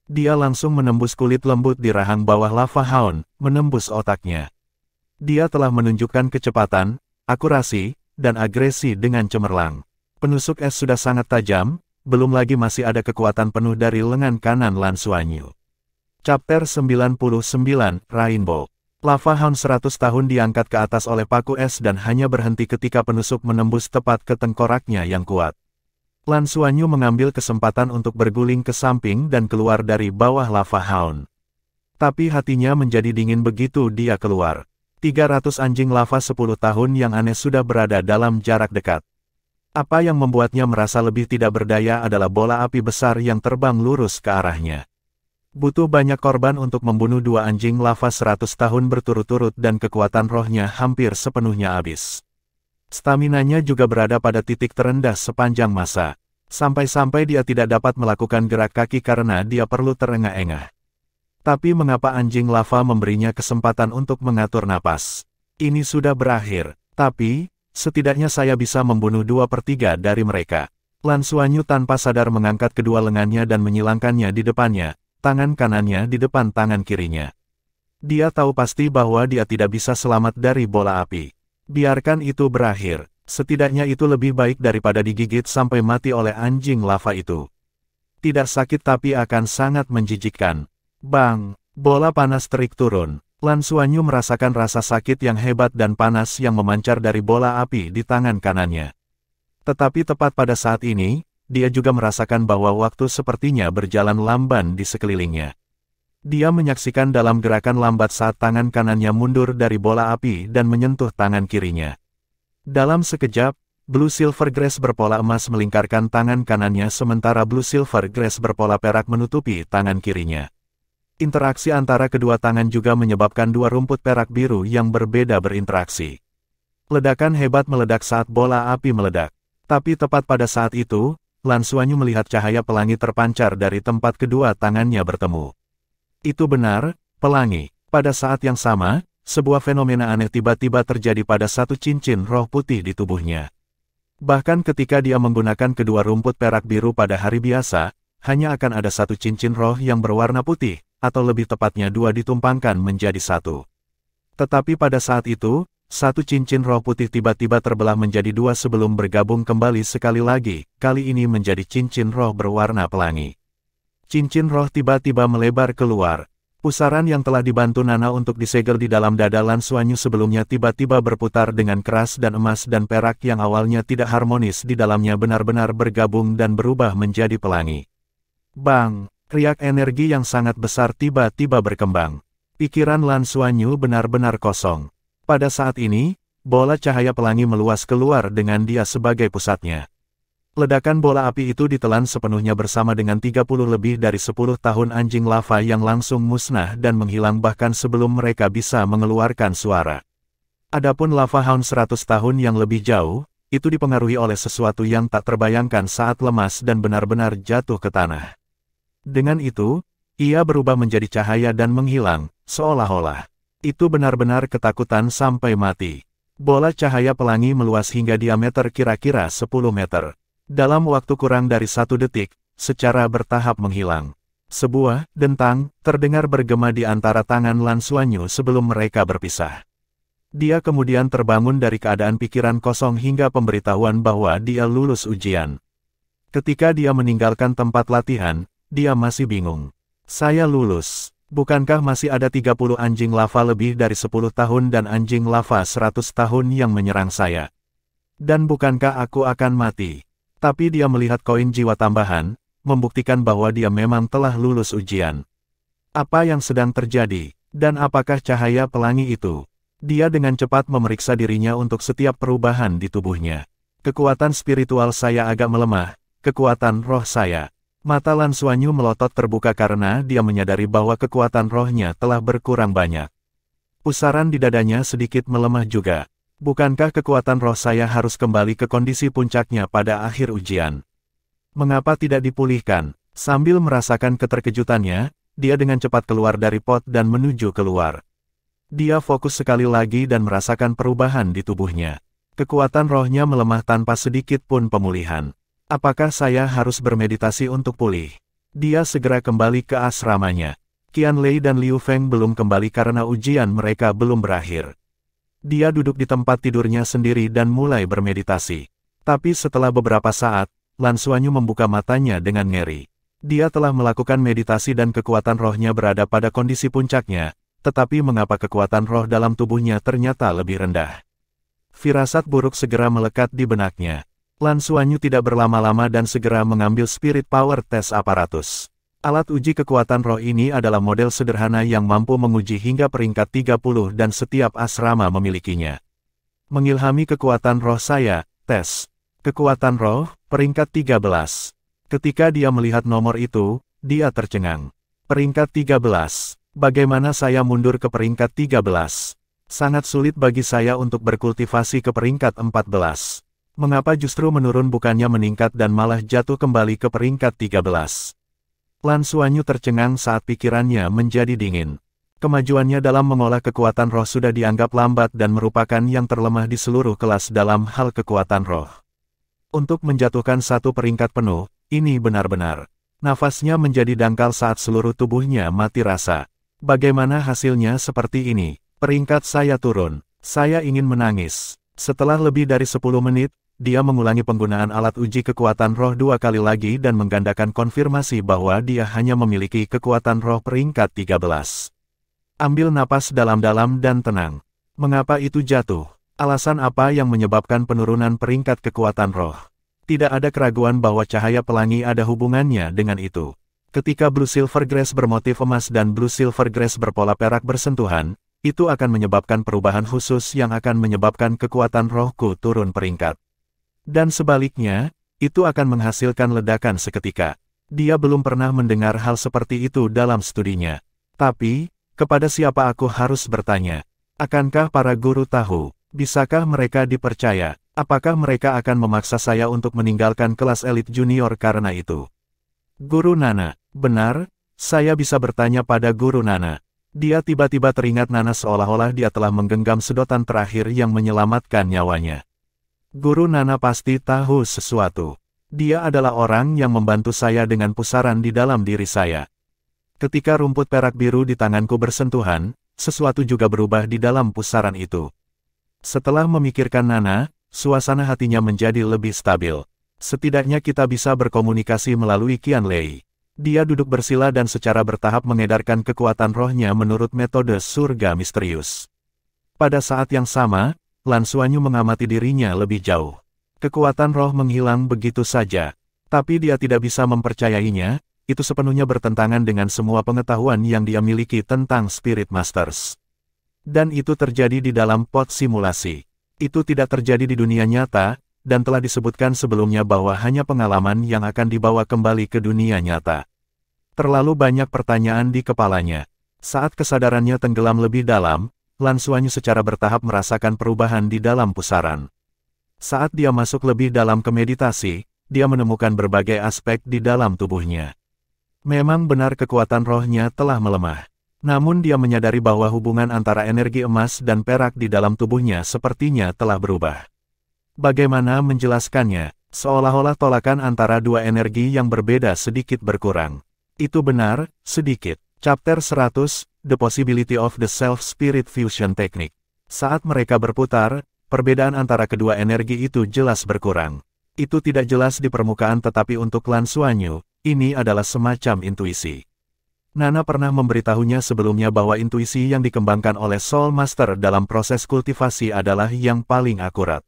Speaker 1: Dia langsung menembus kulit lembut di rahang bawah Lava Hound, menembus otaknya. Dia telah menunjukkan kecepatan, akurasi, dan agresi dengan cemerlang. Penusuk es sudah sangat tajam, belum lagi masih ada kekuatan penuh dari lengan kanan Lan Xuanyu. Chapter 99, Rainbow. Lava Hound 100 tahun diangkat ke atas oleh paku es dan hanya berhenti ketika penusuk menembus tepat ke tengkoraknya yang kuat. Lan Xuanyu mengambil kesempatan untuk berguling ke samping dan keluar dari bawah Lava Hound. Tapi hatinya menjadi dingin begitu dia keluar. 300 anjing lava 10 tahun yang aneh sudah berada dalam jarak dekat. Apa yang membuatnya merasa lebih tidak berdaya adalah bola api besar yang terbang lurus ke arahnya. Butuh banyak korban untuk membunuh dua anjing lava 100 tahun berturut-turut dan kekuatan rohnya hampir sepenuhnya habis. Staminanya juga berada pada titik terendah sepanjang masa. Sampai-sampai dia tidak dapat melakukan gerak kaki karena dia perlu terengah-engah. Tapi mengapa anjing lava memberinya kesempatan untuk mengatur napas? Ini sudah berakhir, tapi setidaknya saya bisa membunuh 2/3 dari mereka. Lan Xuanyu tanpa sadar mengangkat kedua lengannya dan menyilangkannya di depannya. Tangan kanannya di depan tangan kirinya. Dia tahu pasti bahwa dia tidak bisa selamat dari bola api. Biarkan itu berakhir, setidaknya itu lebih baik daripada digigit sampai mati oleh anjing lava itu. Tidak sakit tapi akan sangat menjijikkan. Bang! Bola panas terik turun. Lan Xuanyu merasakan rasa sakit yang hebat dan panas yang memancar dari bola api di tangan kanannya. Tetapi tepat pada saat ini, dia juga merasakan bahwa waktu sepertinya berjalan lamban di sekelilingnya. Dia menyaksikan dalam gerakan lambat saat tangan kanannya mundur dari bola api dan menyentuh tangan kirinya. Dalam sekejap, Blue Silver Grace berpola emas melingkarkan tangan kanannya sementara Blue Silver Grace berpola perak menutupi tangan kirinya. Interaksi antara kedua tangan juga menyebabkan dua rumput perak biru yang berbeda berinteraksi. Ledakan hebat meledak saat bola api meledak. Tapi tepat pada saat itu, Lan Xuanyu melihat cahaya pelangi terpancar dari tempat kedua tangannya bertemu. Itu benar, pelangi. Pada saat yang sama, sebuah fenomena aneh tiba-tiba terjadi pada satu cincin roh putih di tubuhnya. Bahkan ketika dia menggunakan kedua rumput perak biru pada hari biasa, hanya akan ada satu cincin roh yang berwarna putih, atau lebih tepatnya dua ditumpangkan menjadi satu. Tetapi pada saat itu, satu cincin roh putih tiba-tiba terbelah menjadi dua sebelum bergabung kembali sekali lagi, kali ini menjadi cincin roh berwarna pelangi. Cincin roh tiba-tiba melebar keluar. Pusaran yang telah dibantu Nana untuk disegel di dalam dada Lan Xuanyu sebelumnya tiba-tiba berputar dengan keras dan emas dan perak yang awalnya tidak harmonis di dalamnya benar-benar bergabung dan berubah menjadi pelangi. Bang! Riak energi yang sangat besar tiba-tiba berkembang. Pikiran Lan Xuanyu benar-benar kosong. Pada saat ini, bola cahaya pelangi meluas keluar dengan dia sebagai pusatnya. Ledakan bola api itu ditelan sepenuhnya bersama dengan 30 lebih dari 10 tahun anjing lava yang langsung musnah dan menghilang bahkan sebelum mereka bisa mengeluarkan suara. Adapun lava hound 100 tahun yang lebih jauh, itu dipengaruhi oleh sesuatu yang tak terbayangkan saat lemas dan benar-benar jatuh ke tanah. Dengan itu, ia berubah menjadi cahaya dan menghilang, seolah-olah itu benar-benar ketakutan sampai mati. Bola cahaya pelangi meluas hingga diameter kira-kira 10 meter. Dalam waktu kurang dari 1 detik, secara bertahap menghilang. Sebuah dentang terdengar bergema di antara tangan Lan Xuanyu sebelum mereka berpisah. Dia kemudian terbangun dari keadaan pikiran kosong hingga pemberitahuan bahwa dia lulus ujian. Ketika dia meninggalkan tempat latihan, dia masih bingung. Saya lulus. Bukankah masih ada 30 anjing lava lebih dari 10 tahun dan anjing lava 100 tahun yang menyerang saya? Dan bukankah aku akan mati? Tapi dia melihat koin jiwa tambahan, membuktikan bahwa dia memang telah lulus ujian. Apa yang sedang terjadi? Dan apakah cahaya pelangi itu? Dia dengan cepat memeriksa dirinya untuk setiap perubahan di tubuhnya. Kekuatan spiritual saya agak melemah, kekuatan roh saya. Mata Lan Xuanyu melotot terbuka karena dia menyadari bahwa kekuatan rohnya telah berkurang banyak. Pusaran di dadanya sedikit melemah juga. Bukankah kekuatan roh saya harus kembali ke kondisi puncaknya pada akhir ujian? Mengapa tidak dipulihkan? Sambil merasakan keterkejutannya, dia dengan cepat keluar dari pot dan menuju keluar. Dia fokus sekali lagi dan merasakan perubahan di tubuhnya. Kekuatan rohnya melemah tanpa sedikit pun pemulihan. Apakah saya harus bermeditasi untuk pulih? Dia segera kembali ke asramanya. Qianlei dan Liu Feng belum kembali karena ujian mereka belum berakhir. Dia duduk di tempat tidurnya sendiri dan mulai bermeditasi. Tapi setelah beberapa saat, Lan Xuanyu membuka matanya dengan ngeri. Dia telah melakukan meditasi dan kekuatan rohnya berada pada kondisi puncaknya, tetapi mengapa kekuatan roh dalam tubuhnya ternyata lebih rendah? Firasat buruk segera melekat di benaknya. Lan Xuanyu tidak berlama-lama dan segera mengambil Spirit Power Test Apparatus. Alat uji kekuatan roh ini adalah model sederhana yang mampu menguji hingga peringkat 30 dan setiap asrama memilikinya. Mengilhami kekuatan roh saya, tes. Kekuatan roh, peringkat 13. Ketika dia melihat nomor itu, dia tercengang. Peringkat 13. Bagaimana saya mundur ke peringkat 13? Sangat sulit bagi saya untuk berkultivasi ke peringkat 14. Mengapa justru menurun bukannya meningkat dan malah jatuh kembali ke peringkat 13? Lan Xuanyu tercengang saat pikirannya menjadi dingin. Kemajuannya dalam mengolah kekuatan roh sudah dianggap lambat dan merupakan yang terlemah di seluruh kelas dalam hal kekuatan roh. Untuk menjatuhkan satu peringkat penuh, ini benar-benar. Nafasnya menjadi dangkal saat seluruh tubuhnya mati rasa. Bagaimana hasilnya seperti ini? Peringkat saya turun. Saya ingin menangis. Setelah lebih dari 10 menit, dia mengulangi penggunaan alat uji kekuatan roh 2 kali lagi dan menggandakan konfirmasi bahwa dia hanya memiliki kekuatan roh peringkat 13. Ambil napas dalam-dalam dan tenang. Mengapa itu jatuh? Alasan apa yang menyebabkan penurunan peringkat kekuatan roh? Tidak ada keraguan bahwa cahaya pelangi ada hubungannya dengan itu. Ketika Blue Silver Grass bermotif emas dan Blue Silver Grass berpola perak bersentuhan, itu akan menyebabkan perubahan khusus yang akan menyebabkan kekuatan rohku turun peringkat. Dan sebaliknya, itu akan menghasilkan ledakan seketika. Dia belum pernah mendengar hal seperti itu dalam studinya. Tapi, kepada siapa aku harus bertanya? Akankah para guru tahu? Bisakah mereka dipercaya? Apakah mereka akan memaksa saya untuk meninggalkan kelas elit junior karena itu? Guru Nana, benar, saya bisa bertanya pada Guru Nana. Dia tiba-tiba teringat Nana seolah-olah dia telah menggenggam sedotan terakhir yang menyelamatkan nyawanya. Guru Nana pasti tahu sesuatu. Dia adalah orang yang membantu saya dengan pusaran di dalam diri saya. Ketika rumput perak biru di tanganku bersentuhan, sesuatu juga berubah di dalam pusaran itu. Setelah memikirkan Nana, suasana hatinya menjadi lebih stabil. Setidaknya kita bisa berkomunikasi melalui Qianlei. Dia duduk bersila dan secara bertahap mengedarkan kekuatan rohnya menurut metode surga misterius. Pada saat yang sama, Lan Xuanyu mengamati dirinya lebih jauh. Kekuatan roh menghilang begitu saja. Tapi dia tidak bisa mempercayainya, itu sepenuhnya bertentangan dengan semua pengetahuan yang dia miliki tentang Spirit Masters. Dan itu terjadi di dalam pot simulasi. Itu tidak terjadi di dunia nyata, dan telah disebutkan sebelumnya bahwa hanya pengalaman yang akan dibawa kembali ke dunia nyata. Terlalu banyak pertanyaan di kepalanya. Saat kesadarannya tenggelam lebih dalam, Lan Xuanyu secara bertahap merasakan perubahan di dalam pusaran. Saat dia masuk lebih dalam ke meditasi, dia menemukan berbagai aspek di dalam tubuhnya. Memang benar kekuatan rohnya telah melemah. Namun dia menyadari bahwa hubungan antara energi emas dan perak di dalam tubuhnya sepertinya telah berubah. Bagaimana menjelaskannya? Seolah-olah tolakan antara dua energi yang berbeda sedikit berkurang. Itu benar, sedikit. Chapter 100, The Possibility of the Self-Spirit Fusion Technique. Saat mereka berputar, perbedaan antara kedua energi itu jelas berkurang. Itu tidak jelas di permukaan tetapi untuk Lan Xuanyu, ini adalah semacam intuisi. Nana pernah memberitahunya sebelumnya bahwa intuisi yang dikembangkan oleh Soul Master dalam proses kultivasi adalah yang paling akurat.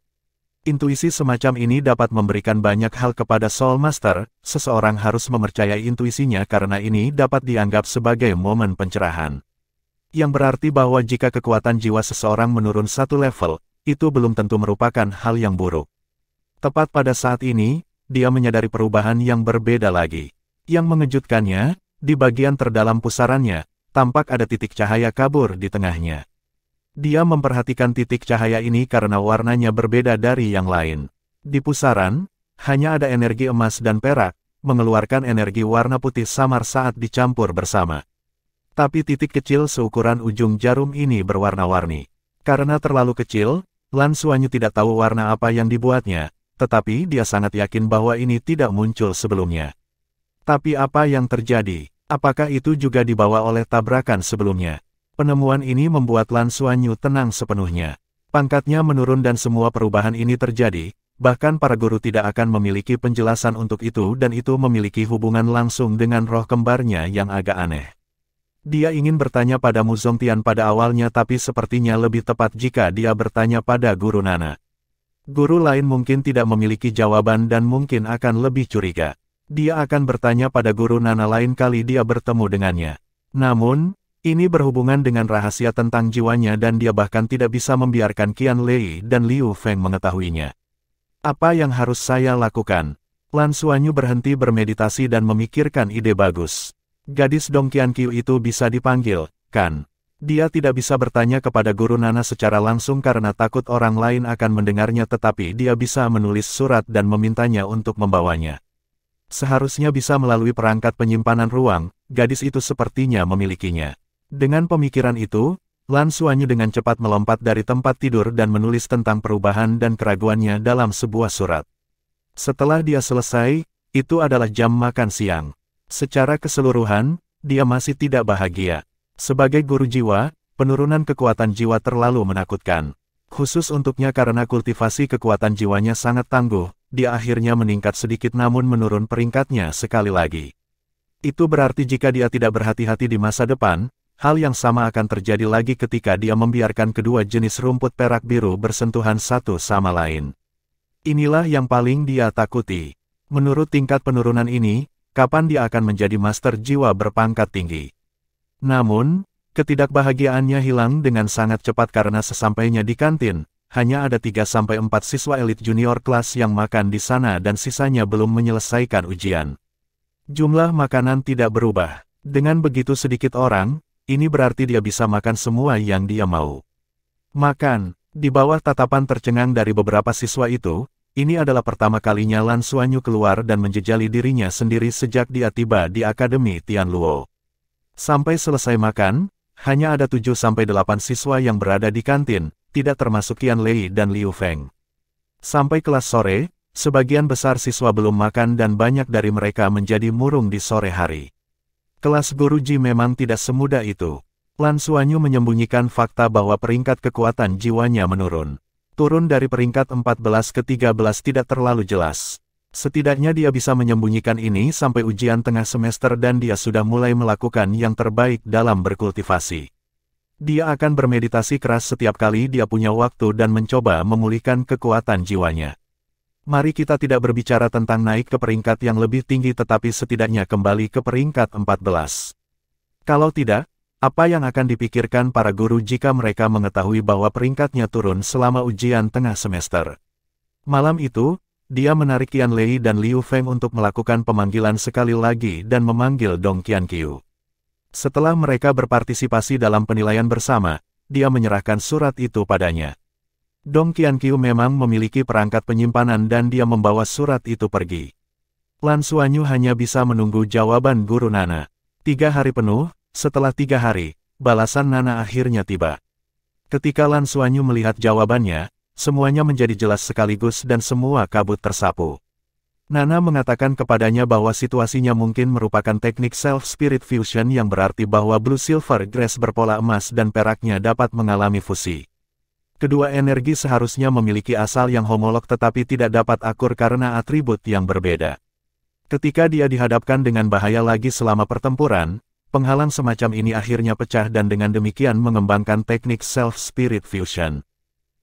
Speaker 1: Intuisi semacam ini dapat memberikan banyak hal kepada Soul Master, seseorang harus mempercayai intuisinya karena ini dapat dianggap sebagai momen pencerahan. Yang berarti bahwa jika kekuatan jiwa seseorang menurun satu level, itu belum tentu merupakan hal yang buruk. Tepat pada saat ini, dia menyadari perubahan yang berbeda lagi. Yang mengejutkannya, di bagian terdalam pusarannya, tampak ada titik cahaya kabur di tengahnya. Dia memperhatikan titik cahaya ini karena warnanya berbeda dari yang lain. Di pusaran, hanya ada energi emas dan perak, mengeluarkan energi warna putih samar saat dicampur bersama. Tapi titik kecil seukuran ujung jarum ini berwarna-warni. Karena terlalu kecil, Lan Xuanyu tidak tahu warna apa yang dibuatnya, tetapi dia sangat yakin bahwa ini tidak muncul sebelumnya. Tapi apa yang terjadi? Apakah itu juga dibawa oleh tabrakan sebelumnya? Penemuan ini membuat Lan Xuanyu tenang sepenuhnya. Pangkatnya menurun dan semua perubahan ini terjadi, bahkan para guru tidak akan memiliki penjelasan untuk itu dan itu memiliki hubungan langsung dengan roh kembarnya yang agak aneh. Dia ingin bertanya pada Mu Zongtian pada awalnya tapi sepertinya lebih tepat jika dia bertanya pada Guru Nana. Guru lain mungkin tidak memiliki jawaban dan mungkin akan lebih curiga. Dia akan bertanya pada Guru Nana lain kali dia bertemu dengannya. Namun, ini berhubungan dengan rahasia tentang jiwanya dan dia bahkan tidak bisa membiarkan Qianlei dan Liu Feng mengetahuinya. Apa yang harus saya lakukan? Lan Xuanyu berhenti bermeditasi dan memikirkan ide bagus. Gadis Dong Qianqiu itu bisa dipanggil, kan? Dia tidak bisa bertanya kepada Guru Nana secara langsung karena takut orang lain akan mendengarnya tetapi dia bisa menulis surat dan memintanya untuk membawanya. Seharusnya bisa melalui perangkat penyimpanan ruang, gadis itu sepertinya memilikinya. Dengan pemikiran itu, Lan Xuanyu dengan cepat melompat dari tempat tidur dan menulis tentang perubahan dan keraguannya dalam sebuah surat. Setelah dia selesai, itu adalah jam makan siang. Secara keseluruhan, dia masih tidak bahagia. Sebagai guru jiwa, penurunan kekuatan jiwa terlalu menakutkan. Khusus untuknya karena kultivasi kekuatan jiwanya sangat tangguh, dia akhirnya meningkat sedikit namun menurun peringkatnya sekali lagi. Itu berarti jika dia tidak berhati-hati di masa depan, hal yang sama akan terjadi lagi ketika dia membiarkan kedua jenis rumput perak biru bersentuhan satu sama lain. Inilah yang paling dia takuti. Menurut tingkat penurunan ini, kapan dia akan menjadi master jiwa berpangkat tinggi? Namun, ketidakbahagiaannya hilang dengan sangat cepat karena sesampainya di kantin, hanya ada 3-4 siswa elit junior kelas yang makan di sana dan sisanya belum menyelesaikan ujian. Jumlah makanan tidak berubah. Dengan begitu sedikit orang, ini berarti dia bisa makan semua yang dia mau. Makan. Di bawah tatapan tercengang dari beberapa siswa itu, ini adalah pertama kalinya Lan Xuanyu keluar dan menjejali dirinya sendiri sejak dia tiba di Akademi Tianluo. Sampai selesai makan, Hanya ada 7-8 siswa yang berada di kantin, tidak termasuk Qian Lei dan Liu Feng. Sampai kelas sore, sebagian besar siswa belum makan dan banyak dari mereka menjadi murung di sore hari. Kelas guruji memang tidak semudah itu. Lan Xuanyu menyembunyikan fakta bahwa peringkat kekuatan jiwanya menurun. Turun dari peringkat 14 ke 13 tidak terlalu jelas. Setidaknya dia bisa menyembunyikan ini sampai ujian tengah semester dan dia sudah mulai melakukan yang terbaik dalam berkultivasi. Dia akan bermeditasi keras setiap kali dia punya waktu dan mencoba memulihkan kekuatan jiwanya. Mari kita tidak berbicara tentang naik ke peringkat yang lebih tinggi tetapi setidaknya kembali ke peringkat 14. Kalau tidak, apa yang akan dipikirkan para guru jika mereka mengetahui bahwa peringkatnya turun selama ujian tengah semester? Malam itu, dia menarik Qian Lei dan Liu Feng untuk melakukan pemanggilan sekali lagi dan memanggil Dong Qianqiu. Setelah mereka berpartisipasi dalam penilaian bersama, dia menyerahkan surat itu padanya. Dong Qianqiu memang memiliki perangkat penyimpanan dan dia membawa surat itu pergi. Lan Xuanyu hanya bisa menunggu jawaban guru Nana. 3 hari penuh, setelah 3 hari, balasan Nana akhirnya tiba. Ketika Lan Xuanyu melihat jawabannya, semuanya menjadi jelas sekaligus dan semua kabut tersapu. Nana mengatakan kepadanya bahwa situasinya mungkin merupakan teknik Self-Spirit Fusion yang berarti bahwa Blue Silver Grace berpola emas dan peraknya dapat mengalami fusi. Kedua energi seharusnya memiliki asal yang homolog tetapi tidak dapat akur karena atribut yang berbeda. Ketika dia dihadapkan dengan bahaya lagi selama pertempuran, penghalang semacam ini akhirnya pecah dan dengan demikian mengembangkan teknik Self-Spirit Fusion.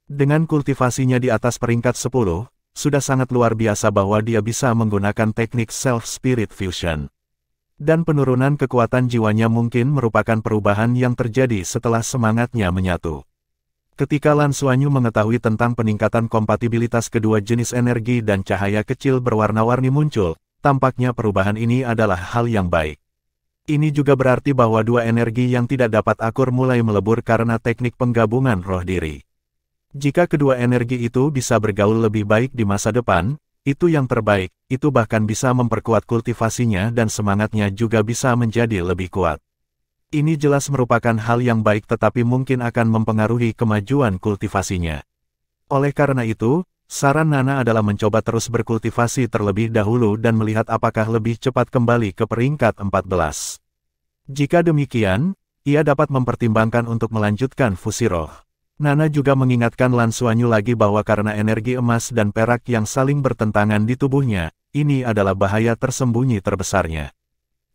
Speaker 1: Dengan kultivasinya di atas peringkat 10, sudah sangat luar biasa bahwa dia bisa menggunakan teknik Self-Spirit Fusion. Dan penurunan kekuatan jiwanya mungkin merupakan perubahan yang terjadi setelah semangatnya menyatu. Ketika Lan Xuanyu mengetahui tentang peningkatan kompatibilitas kedua jenis energi dan cahaya kecil berwarna-warni muncul, tampaknya perubahan ini adalah hal yang baik. Ini juga berarti bahwa dua energi yang tidak dapat akur mulai melebur karena teknik penggabungan roh diri. Jika kedua energi itu bisa bergaul lebih baik di masa depan, itu yang terbaik, itu bahkan bisa memperkuat kultivasinya dan semangatnya juga bisa menjadi lebih kuat. Ini jelas merupakan hal yang baik tetapi mungkin akan mempengaruhi kemajuan kultivasinya. Oleh karena itu, saran Nana adalah mencoba terus berkultivasi terlebih dahulu dan melihat apakah lebih cepat kembali ke peringkat 14. Jika demikian, ia dapat mempertimbangkan untuk melanjutkan fusi roh. Nana juga mengingatkan Lan Xuanyu lagi bahwa karena energi emas dan perak yang saling bertentangan di tubuhnya, ini adalah bahaya tersembunyi terbesarnya.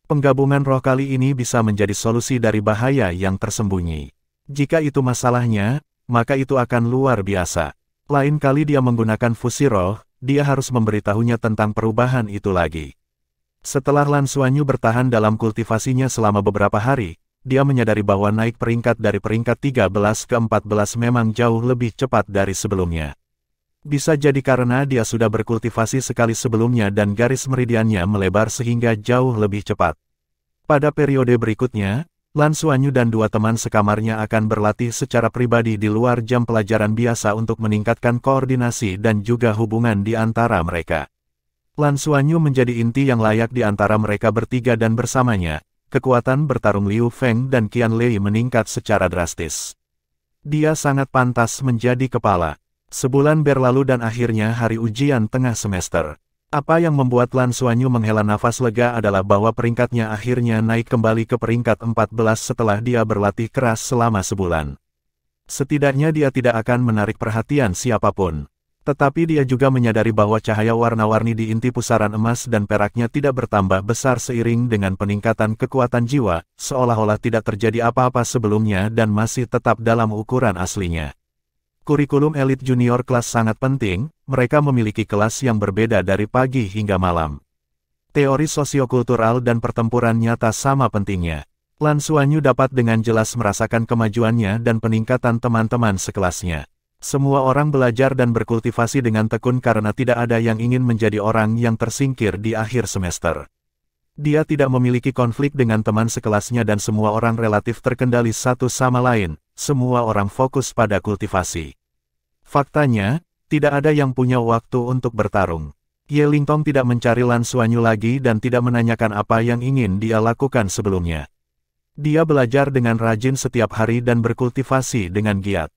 Speaker 1: Penggabungan roh kali ini bisa menjadi solusi dari bahaya yang tersembunyi. Jika itu masalahnya, maka itu akan luar biasa. Lain kali dia menggunakan fusi roh, dia harus memberitahunya tentang perubahan itu lagi. Setelah Lan Xuanyu bertahan dalam kultivasinya selama beberapa hari, dia menyadari bahwa naik peringkat dari peringkat 13 ke 14 memang jauh lebih cepat dari sebelumnya. Bisa jadi karena dia sudah berkultivasi sekali sebelumnya dan garis meridiannya melebar sehingga jauh lebih cepat. Pada periode berikutnya, Lan Xuanyu dan dua teman sekamarnya akan berlatih secara pribadi di luar jam pelajaran biasa untuk meningkatkan koordinasi dan juga hubungan di antara mereka. Lan Xuanyu menjadi inti yang layak di antara mereka bertiga dan bersamanya, kekuatan bertarung Liu Feng dan Qian Lei meningkat secara drastis. Dia sangat pantas menjadi kepala. Sebulan berlalu dan akhirnya hari ujian tengah semester. Apa yang membuat Lan Xuanyu menghela nafas lega adalah bahwa peringkatnya akhirnya naik kembali ke peringkat 14 setelah dia berlatih keras selama sebulan. Setidaknya dia tidak akan menarik perhatian siapapun. Tetapi dia juga menyadari bahwa cahaya warna-warni di inti pusaran emas dan peraknya tidak bertambah besar seiring dengan peningkatan kekuatan jiwa, seolah-olah tidak terjadi apa-apa sebelumnya dan masih tetap dalam ukuran aslinya. Kurikulum elit junior kelas sangat penting, mereka memiliki kelas yang berbeda dari pagi hingga malam. Teori sosiokultural dan pertempuran nyata sama pentingnya. Lan Xuanyu dapat dengan jelas merasakan kemajuannya dan peningkatan teman-teman sekelasnya. Semua orang belajar dan berkultivasi dengan tekun karena tidak ada yang ingin menjadi orang yang tersingkir di akhir semester. Dia tidak memiliki konflik dengan teman sekelasnya dan semua orang relatif terkendali satu sama lain, semua orang fokus pada kultivasi. Faktanya, tidak ada yang punya waktu untuk bertarung. Ye Lingtong tidak mencari Lan Xuanyu lagi dan tidak menanyakan apa yang ingin dia lakukan sebelumnya. Dia belajar dengan rajin setiap hari dan berkultivasi dengan giat.